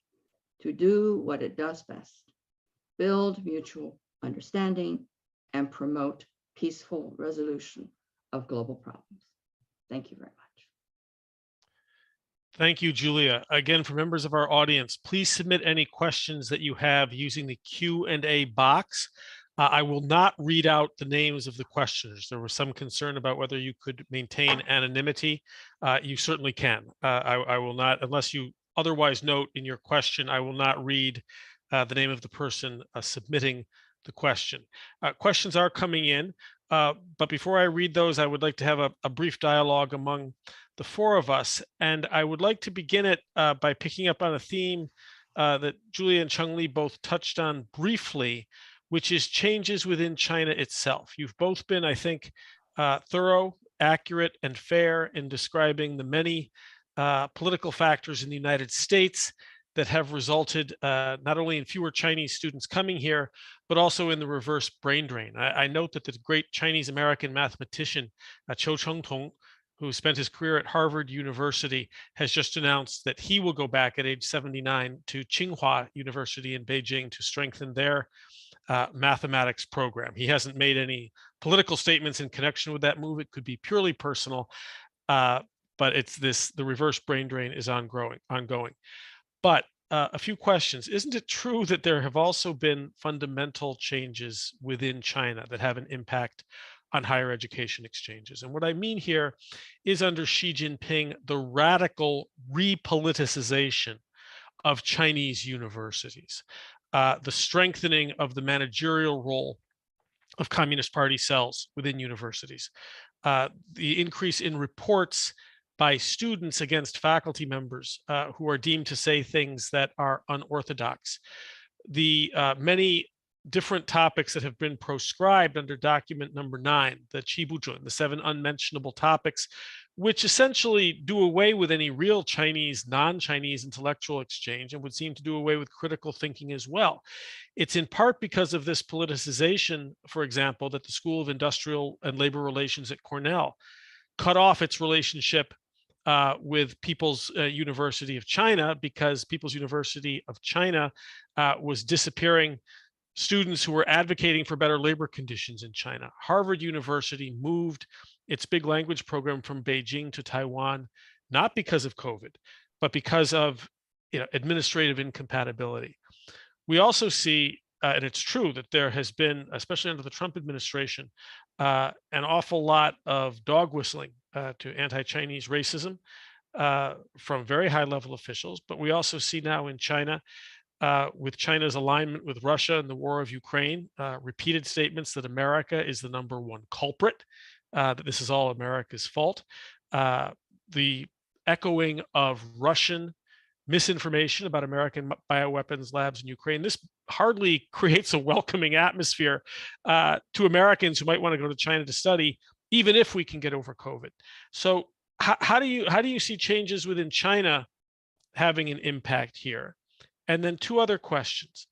to do what it does best, build mutual understanding and promote peaceful resolution of global problems. Thank you very much. Thank you, Julia. Again, for members of our audience, please submit any questions that you have using the Q&A box. I will not read out the names of the questioners. There was some concern about whether you could maintain anonymity. You certainly can. I will not, unless you otherwise note in your question, I will not read the name of the person submitting the question. Questions are coming in, but before I read those, I would like to have a brief dialogue among the four of us. And I would like to begin it by picking up on a theme that Julia and Cheng Li both touched on briefly, which is changes within China itself. You've both been, I think, thorough, accurate, and fair in describing the many political factors in the United States that have resulted not only in fewer Chinese students coming here, but also in the reverse brain drain. I note that the great Chinese-American mathematician, Qiu Chengtong, who spent his career at Harvard University, has just announced that he will go back at age 79 to Tsinghua University in Beijing to strengthen their mathematics program. He hasn't made any political statements in connection with that move. It could be purely personal, but it's the reverse brain drain is ongoing. But a few questions. Isn't it true that there have also been fundamental changes within China that have an impact on higher education exchanges? And what I mean here is, under Xi Jinping, the radical re-politicization of Chinese universities, the strengthening of the managerial role of Communist Party cells within universities, the increase in reports by students against faculty members who are deemed to say things that are unorthodox, the many different topics that have been proscribed under document number 9, the Qibuzhun, the 7 unmentionable topics, which essentially do away with any real Chinese, non-Chinese intellectual exchange and would seem to do away with critical thinking as well. It's in part because of this politicization, for example, that the School of Industrial and Labor Relations at Cornell cut off its relationship with People's University of China, because People's University of China was disappearing students who were advocating for better labor conditions in China. Harvard University moved its big language program from Beijing to Taiwan, not because of COVID, but because of administrative incompatibility. We also see and it's true that there has been, especially under the Trump administration, an awful lot of dog whistling to anti-Chinese racism from very high-level officials. But we also see now in China, with China's alignment with Russia and the war of Ukraine, repeated statements that America is the #1 culprit, that this is all America's fault. The echoing of Russian misinformation about American bioweapons labs in Ukraine. This hardly creates a welcoming atmosphere to Americans who might want to go to China to study, even if we can get over COVID. So how do you see changes within China having an impact here? And then two other questions.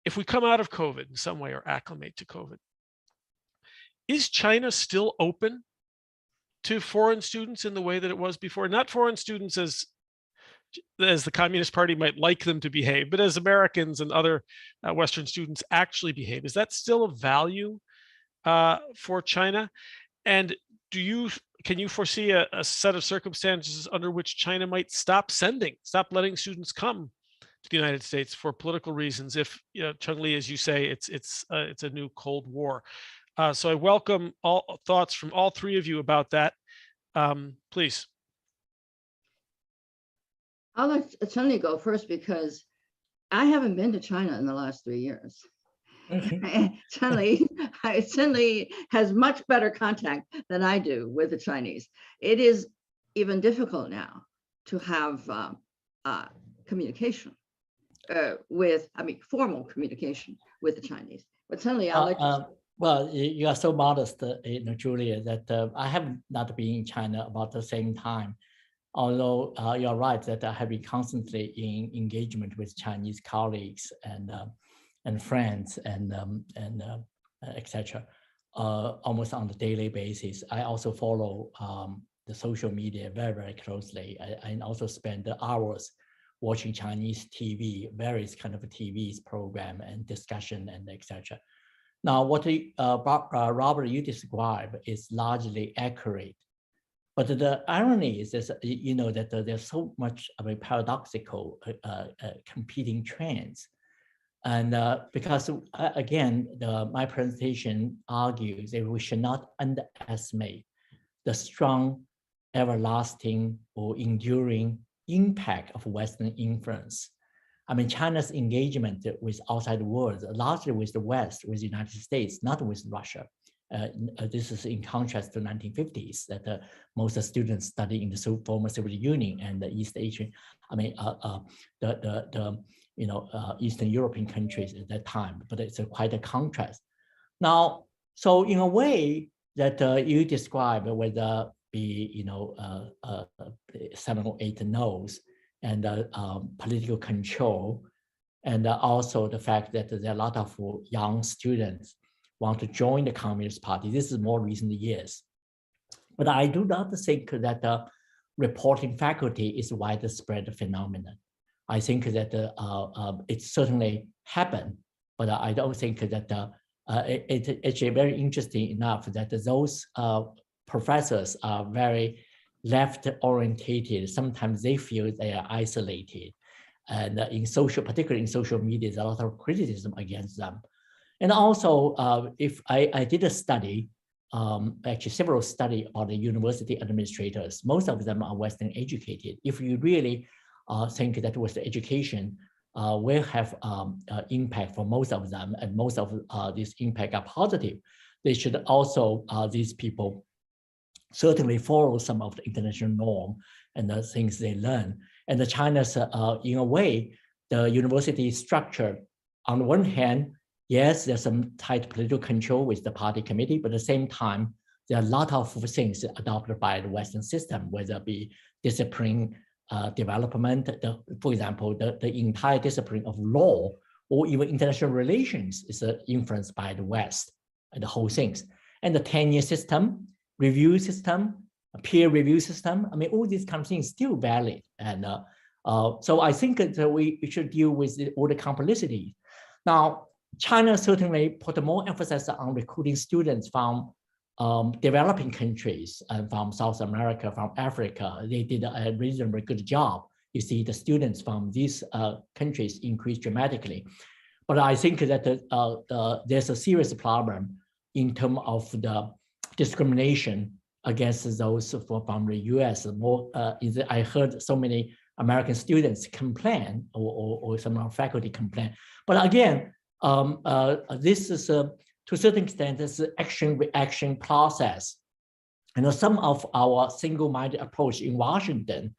If we come out of COVID in some way or acclimate to COVID, is China still open to foreign students in the way that it was before? Not foreign students as the Communist Party might like them to behave, but as Americans and other Western students actually behave. Is that still a value for China? And can you foresee a set of circumstances under which China might stop letting students come to the United States for political reasons? If, Chung-Li, as you say, it's a new Cold War. So I welcome all thoughts from all three of you about that. Please. I'll let Chung-Li go first because I haven't been to China in the last 3 years. Chung-Li has much better contact than I do with the Chinese. It is even difficult now to have communication formal communication with the Chinese. But Chung-Li, I'll let you. Well, you are so modest, Julia, that I have not been in China about the same time. Although you're right that I have been constantly in engagement with Chinese colleagues and friends and etc. Almost on a daily basis. I also follow the social media very, very closely. I also spend hours watching Chinese TV, various kind of TV's program and discussion and etc. Now, what Robert, you described is largely accurate. But the irony is, that there's so much of a paradoxical competing trends. And because, again, my presentation argues that we should not underestimate the strong, everlasting, or enduring impact of Western influence. I mean, China's engagement with outside the world, largely with the West, with the United States, not with Russia. This is in contrast to the 1950s that most students study in the former Soviet Union and the East Asian, Eastern European countries at that time, but it's quite a contrast. Now, so in a way that you describe, whether be 7 or 8 no's and political control, and also the fact that there are a lot of young students want to join the Communist Party. This is more recent years. But I do not think that the reporting faculty is a widespread phenomenon. I think that it certainly happened, but I don't think that it's actually very interesting enough that those professors are very left-orientated. Sometimes they feel they are isolated. And particularly in social media, there's a lot of criticism against them. And also, if I did a study, actually several studies about the university administrators, most of them are Western educated. If you really think that with the education will have impact for most of them, and most of this impact are positive, they should also, these people, certainly follow some of the international norm and the things they learn. And the China's, in a way, the university structure, on the one hand, yes, there's some tight political control with the party committee, but at the same time, there are a lot of things adopted by the Western system, whether it be discipline, development, for example, the entire discipline of law or even international relations is influenced by the West and the whole things. And the tenure system, review system, peer review system, I mean, all these kind of things still valid. And so I think that we should deal with all the complexity. Now, China certainly put more emphasis on recruiting students from developing countries and from South America, from Africa. They did a reasonably good job. You see the students from these countries increased dramatically. But I think that there's a serious problem in terms of the discrimination against those from the U.S. I heard so many American students complain, or some of our faculty complain. But again, this is to a certain extent, this is action-reaction process. Some of our single-minded approach in Washington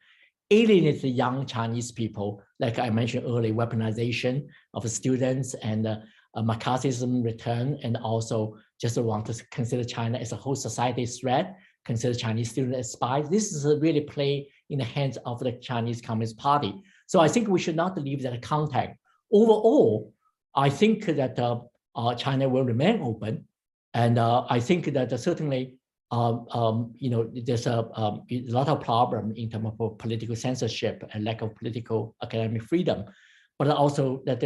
alienates the young Chinese people, like I mentioned earlier, weaponization of students and McCarthyism return, and also just want to consider China as a whole society threat, consider Chinese students as spies. This is really play in the hands of the Chinese Communist Party. So I think we should not leave that contact. Overall, I think that China will remain open, and I think that certainly there's a lot of problem in terms of political censorship and lack of political academic freedom, but also that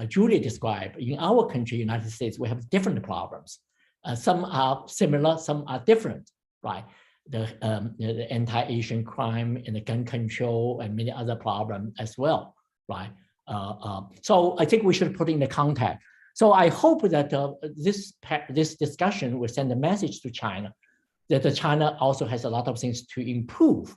Julia described, in our country, United States, we have different problems. Some are similar, some are different, right? The anti-Asian crime and the gun control and many other problems as well, right? So I think we should put in the context. So I hope that this discussion will send a message to China that China also has a lot of things to improve.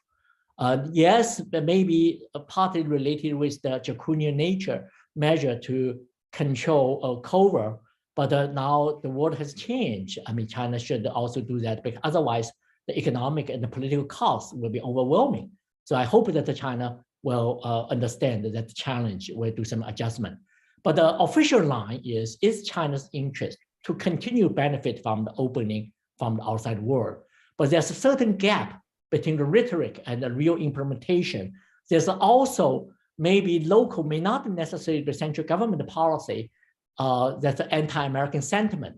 Yes, maybe partly related with the draconian nature measure to control COVID, but now the world has changed. I mean, China should also do that, because otherwise the economic and the political costs will be overwhelming. So I hope that China will understand that challenge, will do some adjustment. But the official line is China's interest to continue benefit from the opening from the outside world. But there's a certain gap between the rhetoric and the real implementation. There's also maybe local, may not necessarily the central government policy, that's an anti-American sentiment.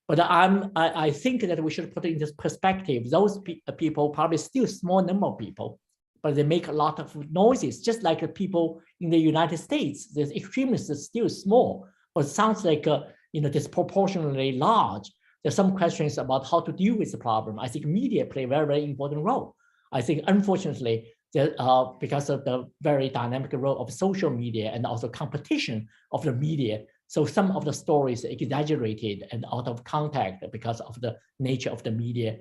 But I think that we should put it in this perspective. Those people, probably still small number of people, but they make a lot of noises, just like the people in the United States. The extremists are still small, but it sounds like disproportionately large. There's some questions about how to deal with the problem. I think media play a very, very important role. I think, unfortunately, because of the very dynamic role of social media and also competition of the media, so some of the stories are exaggerated and out of context because of the nature of the media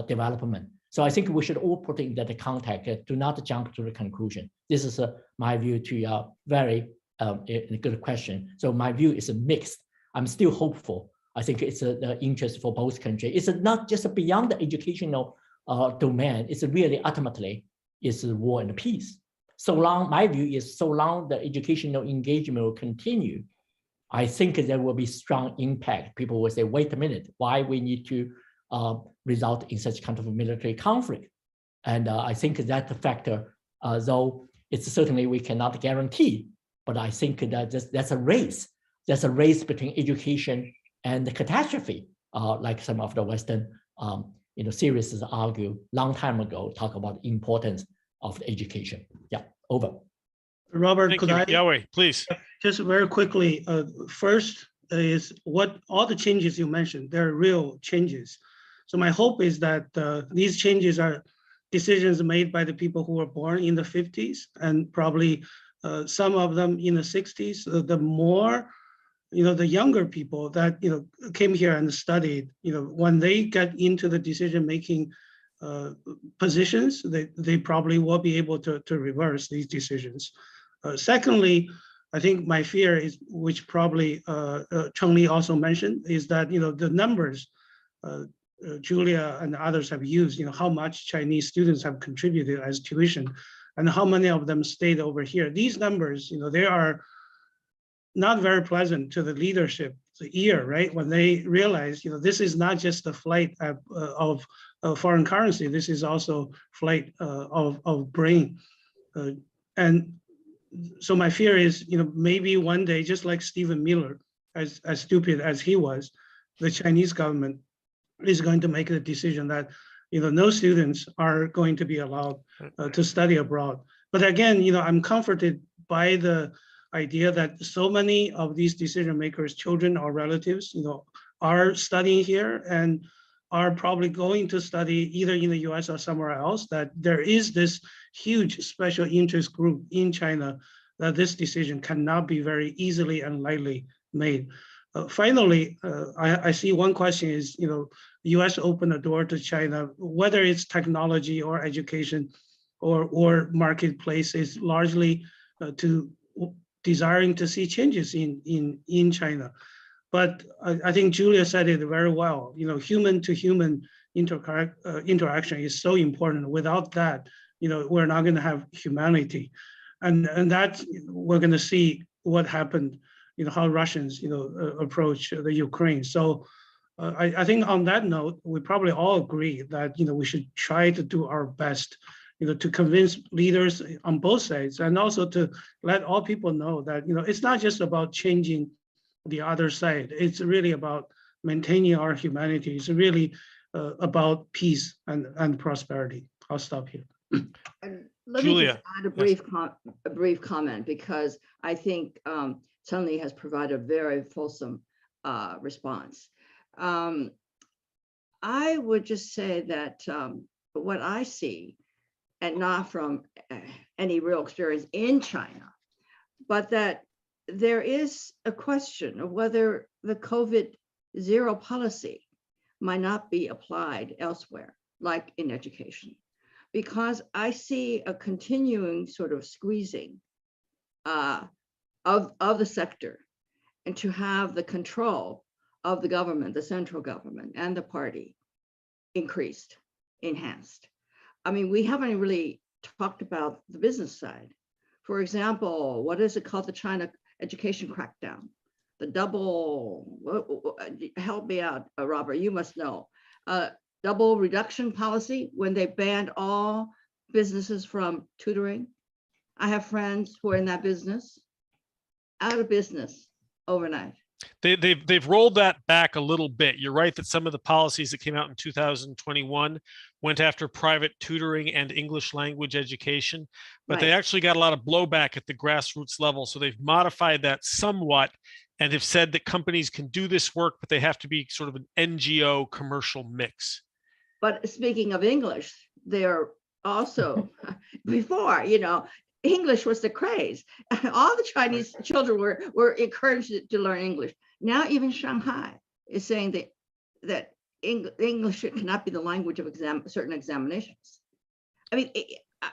development. So I think we should all put in that context, do not jump to the conclusion. This is my view to your very good question. So my view is mixed. I'm still hopeful. I think it's the interest for both countries. It's not just beyond the educational domain. It's really ultimately is war and peace. So long, my view is, so long the educational engagement will continue, I think there will be strong impact. People will say, wait a minute, why we need to result in such kind of a military conflict? And I think that factor, though it's certainly we cannot guarantee, but I think that that's a race. There's a race between education and the catastrophe, like some of the Western theorists argue long time ago, talk about the importance of the education. Yeah, over. Robert, Thank could you. I? Yahweh, please. Just very quickly, first is what all the changes you mentioned, they're real changes. So my hope is that these changes are decisions made by the people who were born in the 50s and probably some of them in the 60s. The more, the younger people that, came here and studied, when they get into the decision-making positions, they probably will be able to reverse these decisions. Secondly, I think my fear is, which probably Cheng-Li also mentioned, is that the numbers Julia and others have used, how much Chinese students have contributed as tuition, and how many of them stayed over here. These numbers, they are not very pleasant to the leadership, the ear, right? When they realize, this is not just the flight of foreign currency, this is also flight of brain, and so my fear is, maybe one day, just like Stephen Miller, as stupid as he was, the Chinese government is going to make the decision that, no students are going to be allowed to study abroad. But again, I'm comforted by the idea that so many of these decision makers, children or relatives, are studying here and are probably going to study either in the US or somewhere else, that there is this huge special interest group in China that this decision cannot be very easily and lightly made. Finally, I see one question is, the U.S. opened the door to China, whether it's technology or education or marketplace, is largely to desiring to see changes in China. But I think Julia said it very well. Human to human interaction is so important. Without that, we're not going to have humanity, and that we're going to see what happened. How Russians, approach the Ukraine. So I think on that note, we probably all agree that, we should try to do our best, to convince leaders on both sides, and also to let all people know that, it's not just about changing the other side. It's really about maintaining our humanity. It's really about peace and prosperity. I'll stop here. Let me just add a brief comment, because I think Chen Li has provided a very fulsome response. I would just say that what I see, and not from any real experience in China, but that there is a question of whether the COVID-0 policy might not be applied elsewhere, like in education, because I see a continuing sort of squeezing of the sector, and to have the control of the government, the central government and the party increased, enhanced. I mean, we haven't really talked about the business side. For example, what is it called? The China education crackdown, the double, help me out, Robert, you must know, double reduction policy, when they banned all businesses from tutoring. I have friends who are in that business, out of business overnight. They've rolled that back a little bit. You're right that some of the policies that came out in 2021 went after private tutoring and English language education, but they actually got a lot of blowback at the grassroots level. So they've modified that somewhat and have said that companies can do this work, but they have to be sort of an NGO commercial mix. But speaking of English, they're also, before, English was the craze. All the Chinese children were encouraged to learn English. Now even Shanghai is saying that English cannot be the language of certain examinations. I mean,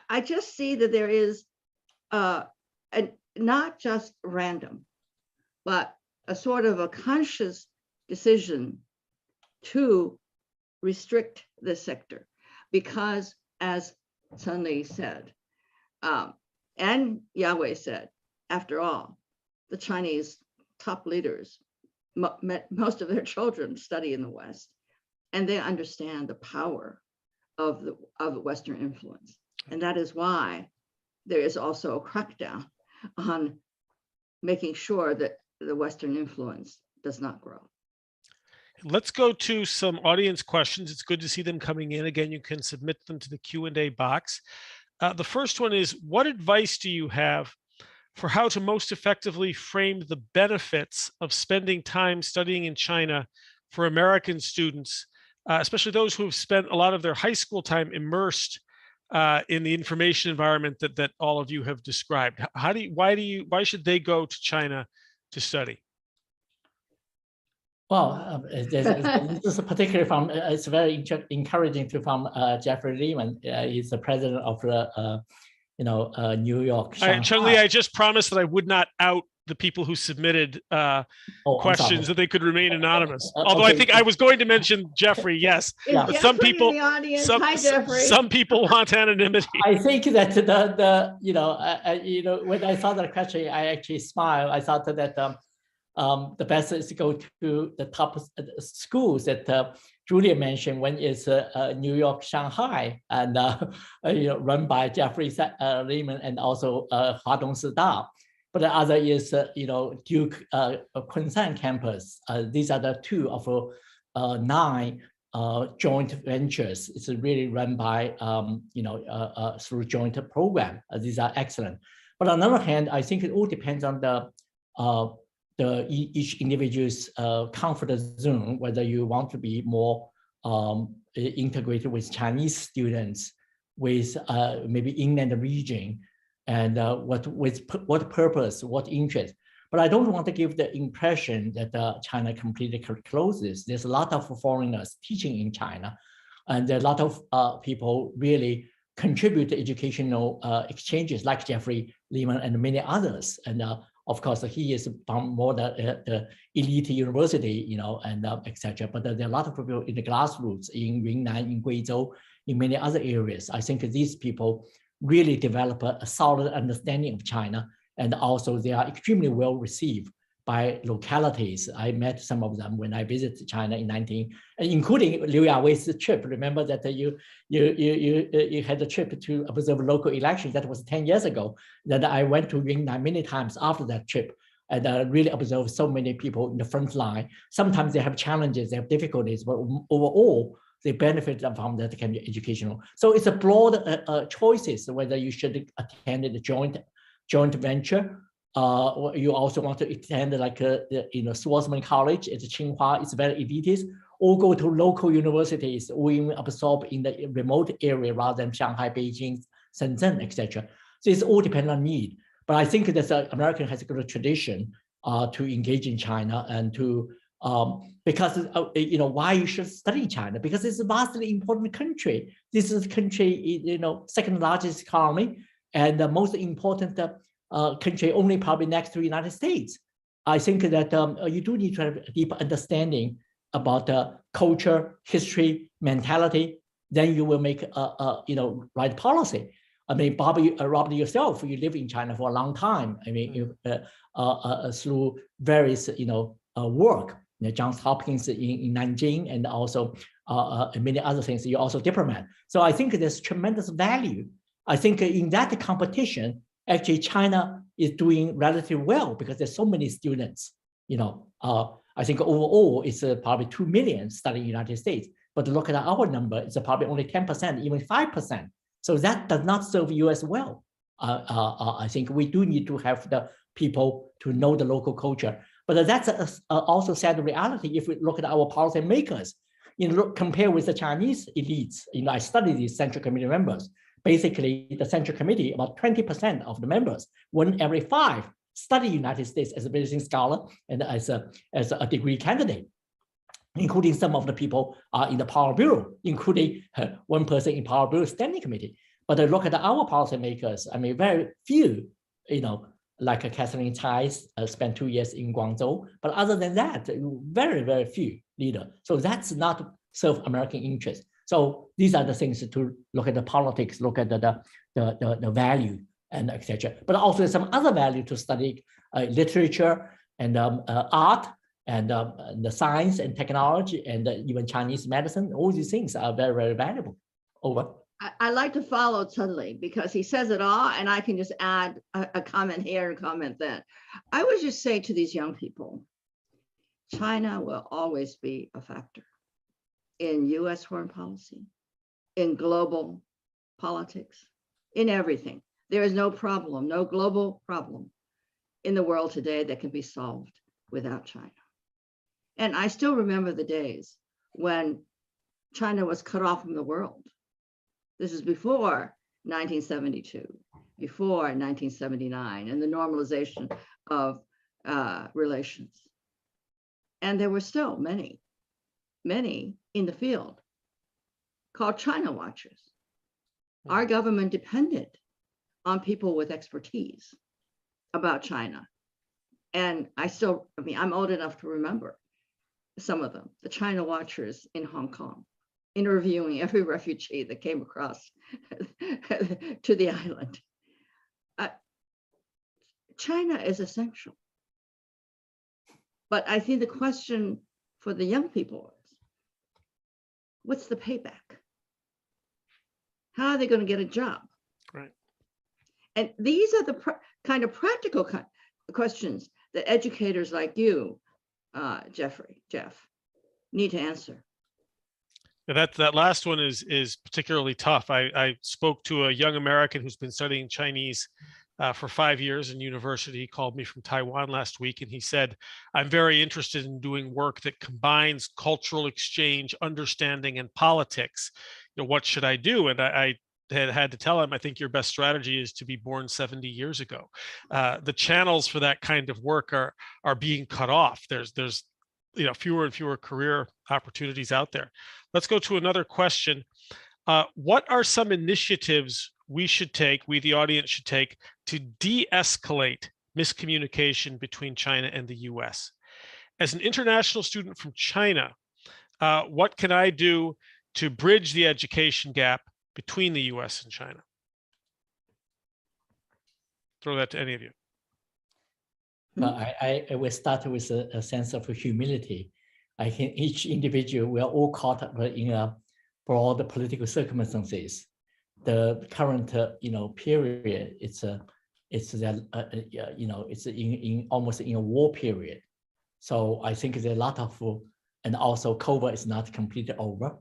I just see that there is not just random, but a sort of a conscious decision to restrict this sector, because as Chen Li said, and Yahweh said, after all, the Chinese top leaders, most of their children study in the West, and they understand the power of Western influence. And that is why there is also a crackdown on making sure that the Western influence does not grow. Let's go to some audience questions. It's good to see them coming in. Again, you can submit them to the Q&A box. The first one is, what advice do you have for how to most effectively frame the benefits of spending time studying in China for American students, especially those who have spent a lot of their high school time immersed in the information environment that all of you have described? Why should they go to China to study? Well, this is particularly from, it's very encouraging to from Jeffrey Lehman. He's the president of the, New York. Chen Li, I just promised that I would not out the people who submitted questions, that they could remain anonymous. Although I think I was going to mention Jeffrey, yes. But some people, some people want anonymity. I think that when I saw that question, I actually smiled. I thought that the best is to go to the top schools that Julia mentioned. One is New York, Shanghai, and run by Jeffrey Lehman, and also Huadong Sida. But the other is Duke Kunshan campus. These are the two of 9 joint ventures. It's really run by through joint program. These are excellent. But on the other hand, I think it all depends on each individual's comfort zone, whether you want to be more integrated with Chinese students, with maybe inland region, and what purpose, what interest. But I don't want to give the impression that China completely closes. There's a lot of foreigners teaching in China, and there are a lot of people really contribute to educational exchanges like Jeffrey Lehman and many others. And of course, he is from more the elite university, and etc. But there are a lot of people in the grassroots in Yunnan, in Guizhou, in many other areas. I think these people really develop a solid understanding of China, and also they are extremely well received by localities. I met some of them when I visited China including Liu Yawei's trip. Remember that you had a trip to observe local elections. That was 10 years ago. That I went to Yunnan many times after that trip, and really observed so many people in the front line. Sometimes they have challenges, they have difficulties, but overall, they benefit from that kind of educational. So it's a broad choices whether you should attend the joint venture. You also want to attend like Schwarzman College at Tsinghua. It's very elitist, or go to local universities, or even absorb in the remote area rather than Shanghai, Beijing, Shenzhen, etc. So it's all dependent on need. But I think that American has a good tradition to engage in China and to because why you should study China, because it's a vastly important country. This is a country, second largest economy and the most important country, only probably next to the United States. I think that you do need to have a deep understanding about culture, history, mentality. Then you will make right policy. I mean, Robert, yourself, you live in China for a long time. I mean, through various work, Johns Hopkins in Nanjing, and also many other things. You're also a diplomat. So I think there's tremendous value. I think in that competition, actually, China is doing relatively well because there's so many students. I think overall it's probably 2 million studying in the United States. But look at our number, it's probably only 10%, even 5%. So that does not serve U.S. well. I think we do need to have the people to know the local culture. But that's also sad reality if we look at our policy makers. Compare with the Chinese elites. I study these Central Committee members. Basically, the Central Committee, about 20% of the members, 1 every 5, study United States as a visiting scholar and as a degree candidate, including some of the people in the Power Bureau, including one person in Power Bureau Standing Committee. But look at our policymakers. I mean, very few, like Catherine Tai spent 2 years in Guangzhou. But other than that, very, very few leaders. So that's not serve American interest. So these are the things to look at the politics, look at the value, and etc. But also some other value to study literature and art and the science and technology and even Chinese medicine. All these things are very, very valuable. Over. I like to follow Chudley because he says it all, and I can just add a comment here and comment then. I would just say to these young people, China will always be a factor in U.S. foreign policy, in global politics, in everything. There is no problem, no global problem in the world today that can be solved without China. And I still remember the days when China was cut off from the world. This is before 1972, before 1979, and the normalization of relations. And there were still many in the field called China watchers. Our government depended on people with expertise about China. And I'm old enough to remember some of them, the China watchers in Hong Kong, interviewing every refugee that came across to the island. China is essential. But I think the question for the young people is, what's the payback? How are they going to get a job? Right. And these are the kind of practical questions that educators like you, Jeff, need to answer. That last one is particularly tough. I spoke to a young American who's been studying Chinese for 5 years in university. He called me from Taiwan last week, and he said, I'm very interested in doing work that combines cultural exchange, understanding, and politics. What should I do? And I had to tell him, I think your best strategy is to be born 70 years ago. The channels for that kind of work are being cut off. There's fewer and fewer career opportunities out there. Let's go to another question. What are some initiatives we the audience should take to de-escalate miscommunication between China and the US? As an international student from China, what can I do to bridge the education gap between the US and China? Throw that to any of you. Well, I will start with a sense of humility. I think each individual, we are all caught up in a broad political circumstances. The current, period, it's almost in a war period. So I think there's a lot of, and also COVID is not completely over,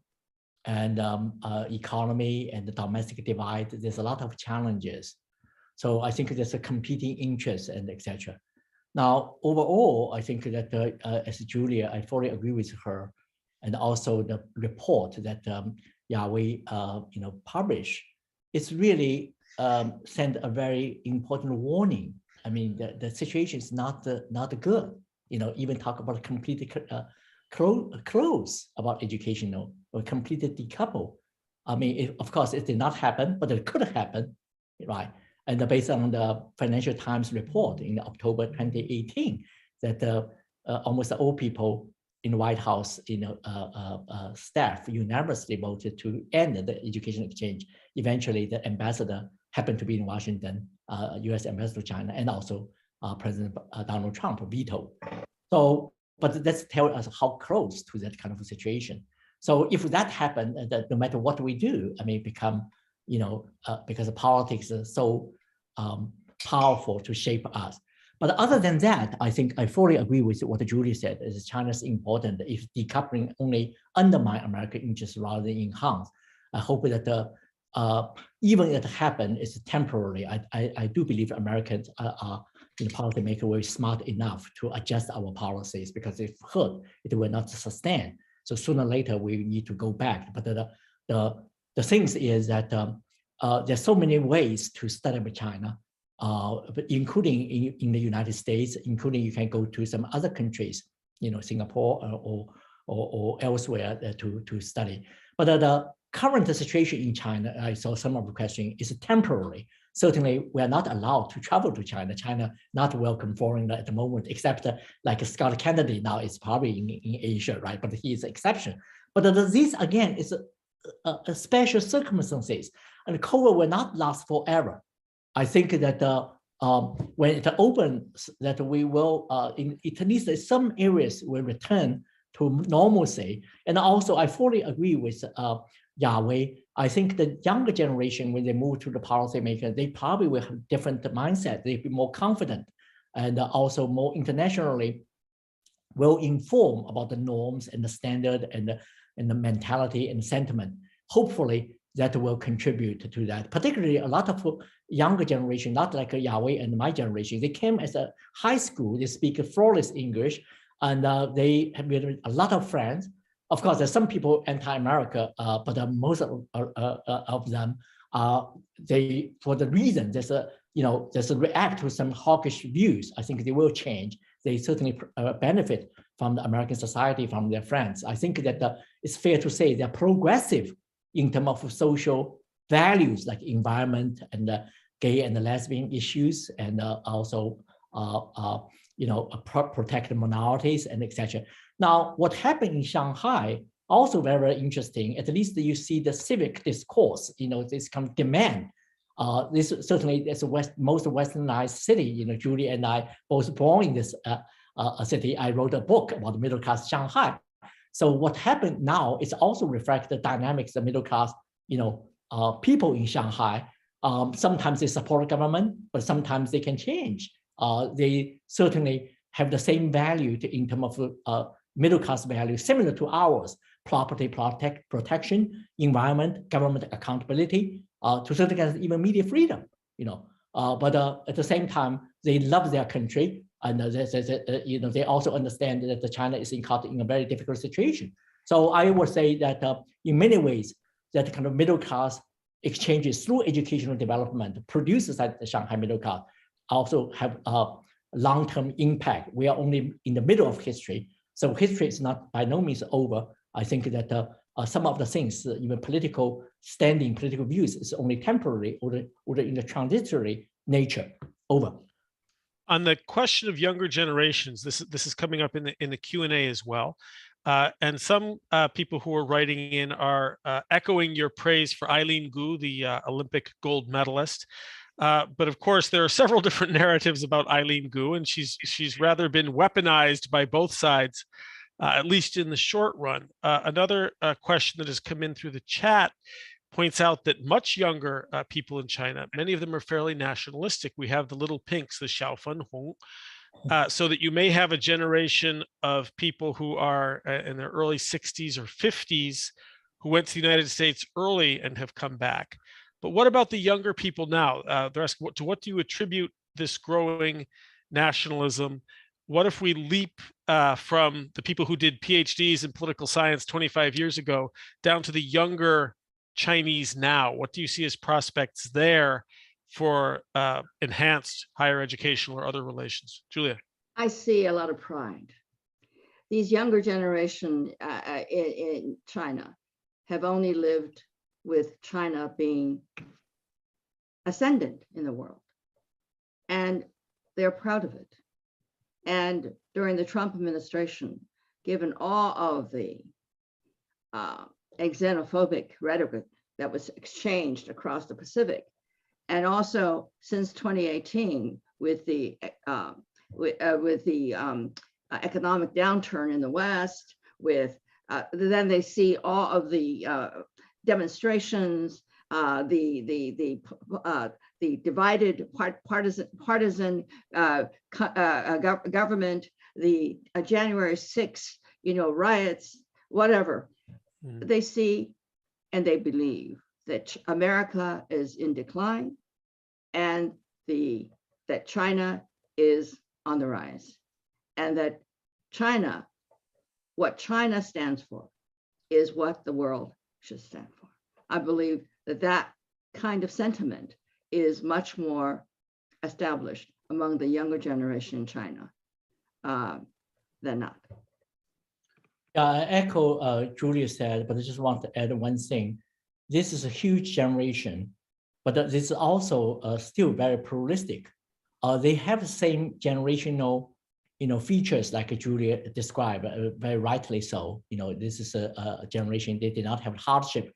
and economy and the domestic divide, there's a lot of challenges. So I think there's a competing interest and etc. Now, overall, I think that as Julia, I fully agree with her, and also the report that Yahweh, published, it's really sent a very important warning. I mean, the situation is not good. Even talk about completely close about educational or completely decouple. I mean, of course, it did not happen, but it could happen, right? And based on the Financial Times report in October 2018, that almost all people in the White House, staff unanimously voted to end the education exchange. Eventually, the ambassador happened to be in Washington, U.S. ambassador to China, and also President Donald Trump vetoed. So, but that's tell us how close to that kind of a situation. So if that happened, that no matter what we do, I mean, become, because politics is so powerful to shape us. But other than that, I think I fully agree with what Julie said, is China's important if decoupling only undermine American interests rather than enhance. I hope that even if it happens, it's temporarily. I do believe Americans are policymakers were smart enough to adjust our policies, because if hurt, it will not sustain. So sooner or later, we need to go back. But the things is that there's so many ways to study with China, but including in the United States, including you can go to some other countries, Singapore or elsewhere to study. But the current situation in China, I saw some of the question, is temporary. Certainly, we are not allowed to travel to China. China not welcome foreigner at the moment, except like Scott Kennedy now is probably in Asia, right? But he is an exception. But this again is a special circumstances, and COVID will not last forever. I think that when it opens, that we will, at least some areas will return to normalcy. And also, I fully agree with Yahweh. I think the younger generation, when they move to the policymaker, they probably will have different mindset. They'll be more confident and also more internationally well informed about the norms and the standard and the mentality and sentiment. Hopefully, that will contribute to that. Particularly, a lot of younger generation, not like Yahweh and my generation, they came as a high school, they speak flawless English, and they have a lot of friends. Of course, there's some people anti-America, but most of them they, for the reason there's a react to some hawkish views. I think they will change. They certainly benefit from the American society, from their friends. I think that it's fair to say they're progressive in terms of social values like environment and gay and lesbian issues, and also protect minorities and etc. Now, what happened in Shanghai also very, very interesting. At least you see the civic discourse. This kind of demand. This certainly is the most westernized city. Julie and I both born in this city. I wrote a book about middle class Shanghai. So what happened now is also reflect the dynamics of middle class, people in Shanghai. Sometimes they support government, but sometimes they can change. They certainly have the same value in terms of middle class value, similar to ours: property protection, environment, government accountability, to certain extent even media freedom. But at the same time, they love their country. And they also understand that China is caught in a very difficult situation. So I would say that in many ways, that kind of middle class exchanges through educational development produces at the Shanghai middle class also have a long-term impact. We are only in the middle of history. So history is not by no means over. I think that some of the things, even political standing, political views is only temporary or in the transitory nature over. On the question of younger generations, this is coming up in the Q&A as well. And some people who are writing in are echoing your praise for Irene Guo, the Olympic gold medalist. But of course, there are several different narratives about Irene Guo, and she's rather been weaponized by both sides, at least in the short run. Another question that has come in through the chat points out that much younger people in China, many of them are fairly nationalistic. We have the little pinks, the Xiaofen Hong, so that you may have a generation of people who are in their early 60s or 50s who went to the United States early and have come back. But what about the younger people now? They're asking, to what do you attribute this growing nationalism? What if we leap from the people who did PhDs in political science 25 years ago down to the younger Chinese now? What do you see as prospects there for enhanced higher educational or other relations? Julia. I see a lot of pride. These younger generation in China have only lived with China being ascendant in the world, and they're proud of it. And during the Trump administration, given all of the xenophobic rhetoric that was exchanged across the Pacific, and also since 2018 with the economic downturn in the West, then they see all of the demonstrations, the divided partisan government, the January 6th, riots, whatever. They see and they believe that America is in decline and that China is on the rise, and that China, what China stands for, is what the world should stand for. I believe that kind of sentiment is much more established among the younger generation in China than not. I echo Julia said, but I just want to add one thing. This is a huge generation, but this is also still very pluralistic. They have the same generational, features like Julia described, very rightly so. This is a generation they did not have hardship,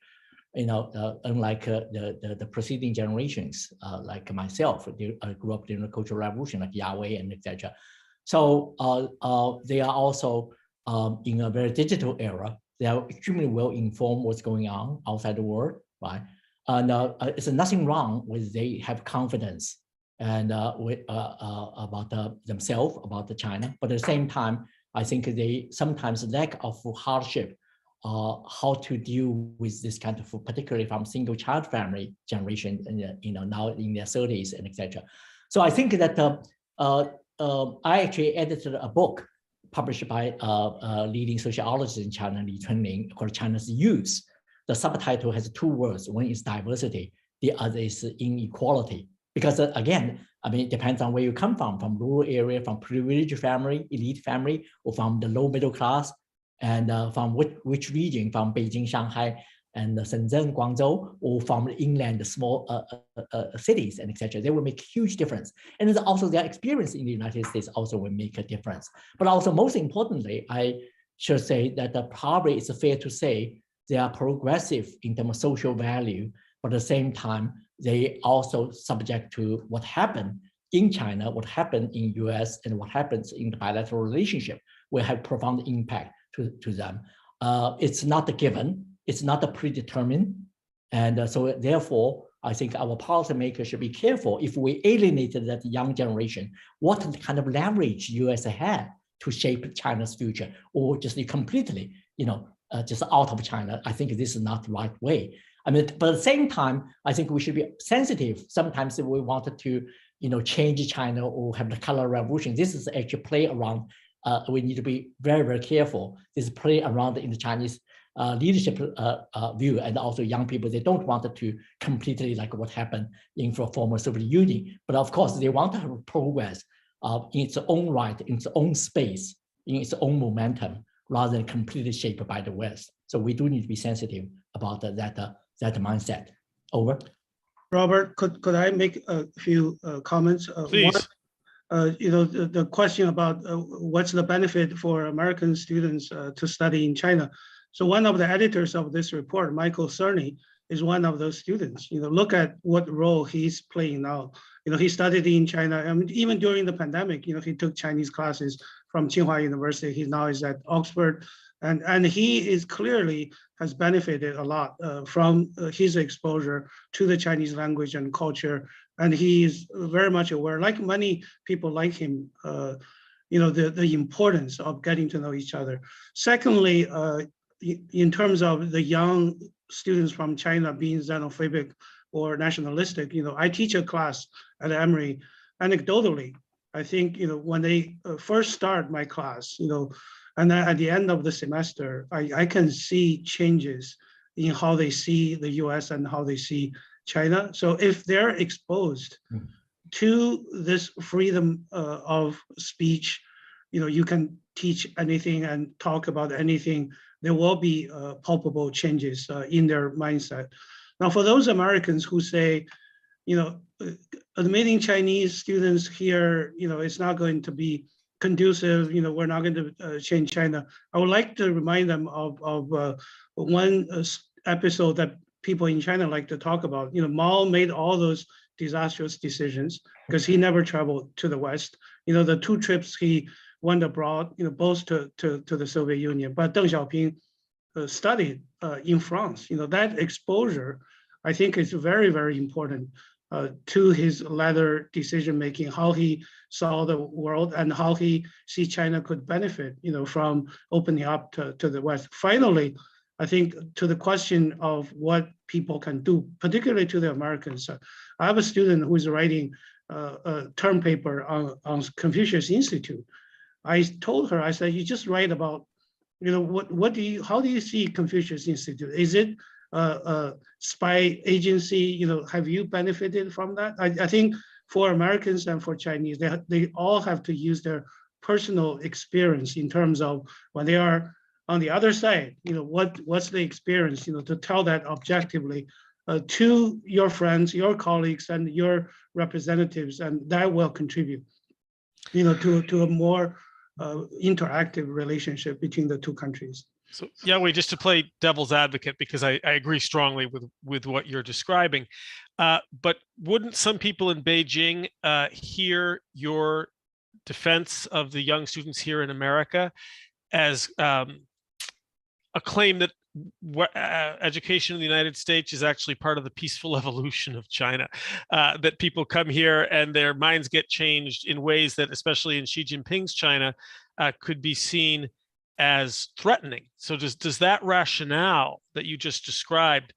unlike the preceding generations, like myself. I grew up during the Cultural Revolution, like Yahweh and etc. So they are also in a very digital era. They are extremely well informed what's going on outside the world, right? And it's nothing wrong with they have confidence and about themselves, about China. But at the same time, I think they sometimes lack of hardship, how to deal with this kind of, particularly from single child family generation, now in their 30s and etc. So I think that I actually edited a book published by a leading sociologist in China, Li Chunling, called China's Youth. The subtitle has two words. One is diversity, the other is inequality. Because again, it depends on where you come from rural area, from privileged family, elite family, or from the low middle class, and from which region, from Beijing, Shanghai, and Shenzhen, Guangzhou, or from the inland, small cities, and etc. They will make huge difference. And also their experience in the United States also will make a difference. But also, most importantly, I should say that probably it's fair to say they are progressive in terms of social value, but at the same time, they also subject to what happened in China, what happened in US, and what happens in the bilateral relationship will have profound impact to them. It's not a given, it's not a predetermined. And so therefore, I think our policymakers should be careful if we alienated that young generation, what kind of leverage US had to shape China's future, or just completely, just out of China. I think this is not the right way. But at the same time, I think we should be sensitive. Sometimes if we wanted to, change China or have the color revolution, this is actually play around. We need to be very, very careful. This play around in the Chinese leadership view, and also young people, they don't want to completely like what happened in the former Soviet Union, but of course they want to have progress in its own right, in its own space, in its own momentum, rather than completely shaped by the West. So we do need to be sensitive about that mindset. Over. Robert, could I make a few comments? Please. The question about what's the benefit for American students to study in China. So one of the editors of this report, Michael Cerny, is one of those students. Look at what role he's playing now. He studied in China, and even during the pandemic, he took Chinese classes from Tsinghua University. He now is at Oxford, and he is clearly has benefited a lot from his exposure to the Chinese language and culture. And he is very much aware, like many people like him, the importance of getting to know each other. Secondly, in terms of the young students from China being xenophobic or nationalistic, I teach a class at Emory. Anecdotally, I think, when they first start my class, and then at the end of the semester, I can see changes in how they see the US and how they see China. So if they're exposed to this freedom of speech, you can teach anything and talk about anything, there will be palpable changes in their mindset. Now, for those Americans who say, admitting Chinese students here, it's not going to be conducive, we're not going to change China. I would like to remind them of one episode that people in China like to talk about. Mao made all those disastrous decisions because he never traveled to the West. The 2 trips he went abroad, both to the Soviet Union, but Deng Xiaoping studied in France. That exposure, I think, is very, very important to his later decision-making, how he saw the world and how he sees China could benefit, from opening up to the West. Finally, I think to the question of what people can do, particularly to the Americans, I have a student who is writing a term paper on Confucius Institute. I told her, I said, you just write about, how do you see Confucius Institute? Is it a spy agency? Have you benefited from that? I think for Americans and for Chinese, they all have to use their personal experience in terms of when they are on the other side, what's the experience, to tell that objectively to your friends, your colleagues, and your representatives, and that will contribute, to a more interactive relationship between the two countries. So Yawei, just to play devil's advocate, because I agree strongly with what you're describing, but wouldn't some people in Beijing hear your defense of the young students here in America as a claim that education in the United States is actually part of the peaceful evolution of China, that people come here and their minds get changed in ways that, especially in Xi Jinping's China, could be seen as threatening? So does that rationale that you just described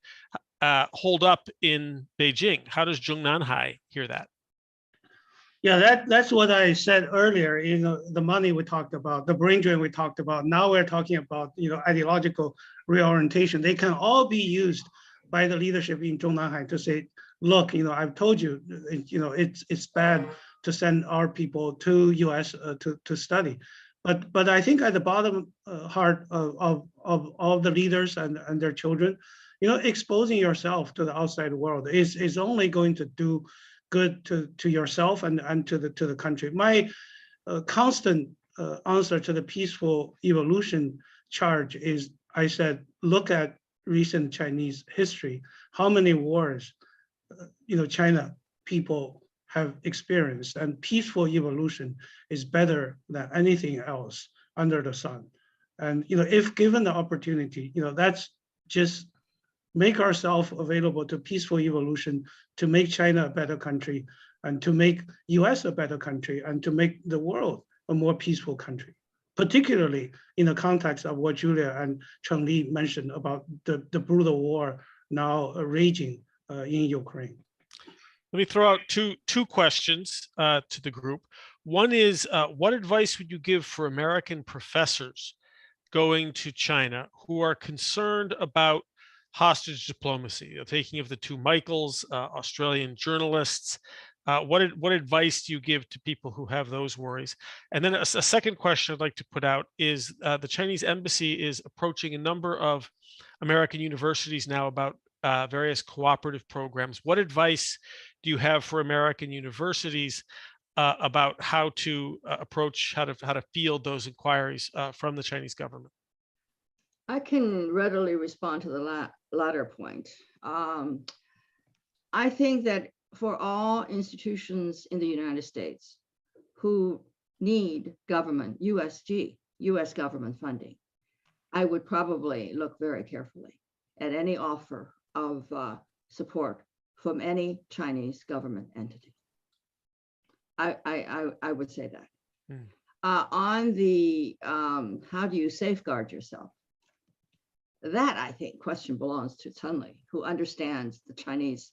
hold up in Beijing? How does Zhong Nanhai hear that? Yeah, that's what I said earlier. The money we talked about, the brain drain we talked about. Now we're talking about ideological reorientation. They can all be used by the leadership in Zhong Nanhai to say, look, I've told you, it's bad to send our people to U.S. to study. But I think at the bottom heart of all the leaders and their children, exposing yourself to the outside world is only going to do good to yourself and to the country. My constant answer to the peaceful evolution charge is, I said, look at recent Chinese history. How many wars, China people have experienced, and peaceful evolution is better than anything else under the sun. And if given the opportunity, that's just make ourselves available to peaceful evolution, to make China a better country, and to make US a better country, and to make the world a more peaceful country, particularly in the context of what Julia and Cheng Li mentioned about the brutal war now raging in Ukraine. Let me throw out two questions to the group. One is, what advice would you give for American professors going to China who are concerned about hostage diplomacy, the taking of the two Michaels, Australian journalists. What advice do you give to people who have those worries? And then a second question I'd like to put out is the Chinese embassy is approaching a number of American universities now about various cooperative programs. What advice do you have for American universities about how to approach, how to field those inquiries from the Chinese government? I can readily respond to the latter point. I think that for all institutions in the United States who need government, U.S. government funding, I would probably look very carefully at any offer of support from any Chinese government entity. I would say that. On the how do you safeguard yourself? That, I think, question belongs to Chen Li, who understands the Chinese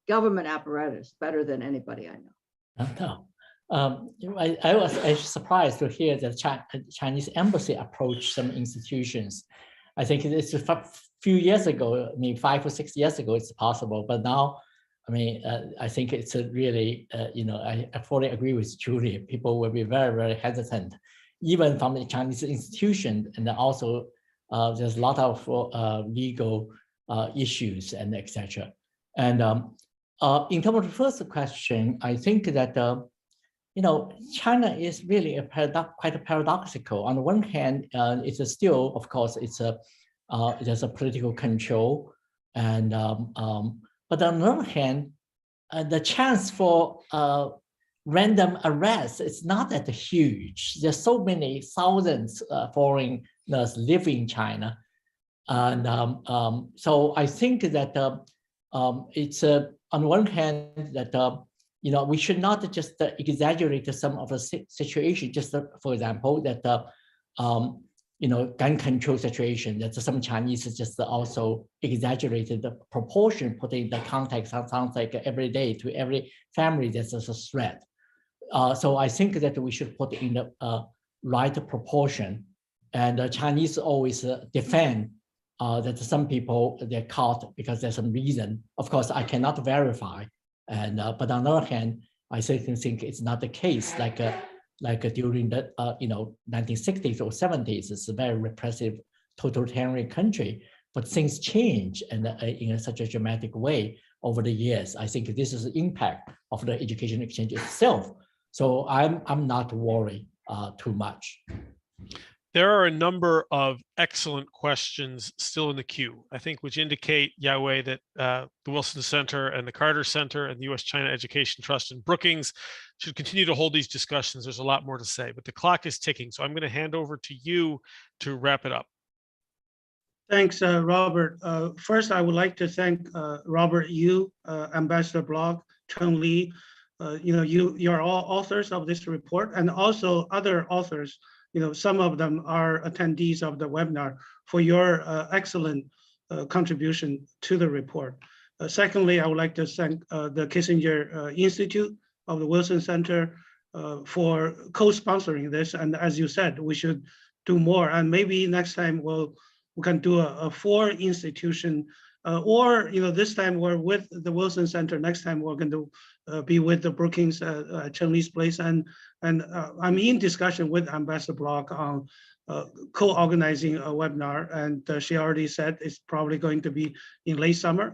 government apparatus better than anybody I know. I was surprised to hear that Chinese embassy approached some institutions. I think it's a few years ago, I mean, 5 or 6 years ago, it's possible. But now, I mean, I think it's a really, I fully agree with Julie. People will be very, very hesitant, even from the Chinese institution. And also, there's a lot of legal issues and etc. And in terms of the first question, I think that China is really quite paradoxical. On the one hand, it's still, of course, there's a political control, and but on the other hand, the chance for random arrests is not that huge. There's so many thousands foreigners live in China, and so I think that it's on one hand that we should not just exaggerate some of the situation. Just for example, that gun control situation, that some Chinese just also exaggerated the proportion, put in the context. Sounds like every day to every family there's a threat. So I think that we should put in the right proportion. And the Chinese always defend that some people, they're caught because there's some reason. Of course, I cannot verify. And but on the other hand, I certainly think it's not the case. Like during the 1960s or 70s, it's a very repressive, totalitarian country. But things change and in such a dramatic way over the years. I think this is the impact of the education exchange itself. So I'm not worried too much. There are a number of excellent questions still in the queue, I think, which indicate, Yao-Wei, that the Wilson Center and the Carter Center and the U.S. China Education Trust in Brookings should continue to hold these discussions. There's a lot more to say, but the clock is ticking. So I'm going to hand over to you to wrap it up. Thanks, Robert. First, I would like to thank Robert Yu, Ambassador Block, Chen Li. You're all authors of this report, and also other authors. Some of them are attendees of the webinar, for your excellent contribution to the report. Secondly, I would like to thank the Kissinger Institute of the Wilson Center for co-sponsoring this. And as you said, we should do more. And maybe next time we can do a 4-institution, or this time we're with the Wilson Center. Next time we're going to be with the Brookings Chen Li's place, and I'm in discussion with Ambassador Block on co-organizing a webinar, and she already said it's probably going to be in late summer.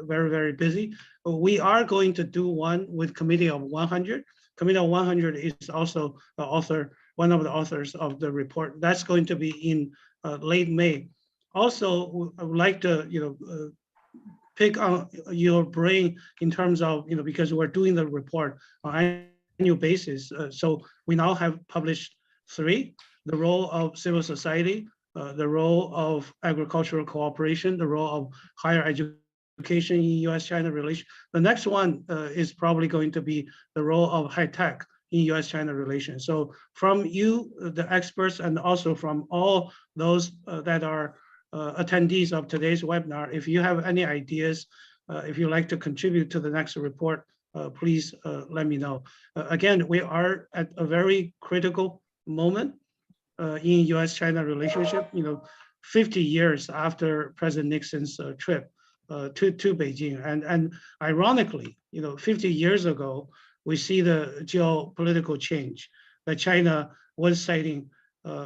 Very, very busy. We are going to do one with Committee of 100. Committee of 100 is also one of the authors of the report. That's going to be in late May. Also, I would like to pick on your brain in terms of, because we're doing the report on an annual basis. So we now have published 3: the role of civil society, the role of agricultural cooperation, the role of higher education in U.S. China relations. The next one is probably going to be the role of high tech in U.S. China relations. So from you, the experts, and also from all those that are attendees of today's webinar, if you have any ideas, if you'd like to contribute to the next report, please let me know. Again, we are at a very critical moment in U.S. China relationship, 50 years after President Nixon's trip to Beijing. And ironically, 50 years ago, we see the geopolitical change that China was siding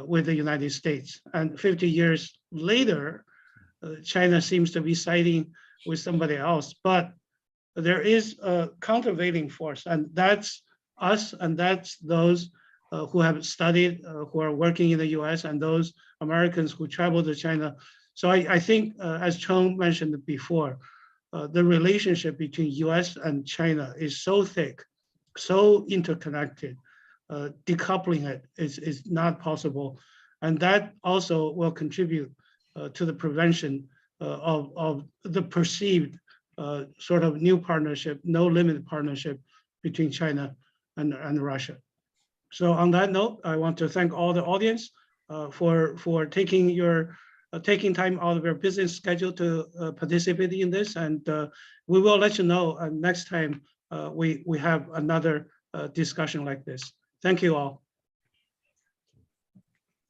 with the United States. And 50 years later, China seems to be siding with somebody else. But there is a countervailing force, and that's us, and that's those who have studied, who are working in the US, and those Americans who travel to China. So I think, as Cheng mentioned before, the relationship between US and China is so thick, so interconnected. Decoupling it is not possible. And that also will contribute to the prevention of the perceived sort of new partnership, no limit partnership between China and Russia. So on that note, I want to thank all the audience for taking time out of your business schedule to participate in this. And we will let you know next time we have another discussion like this. Thank you all.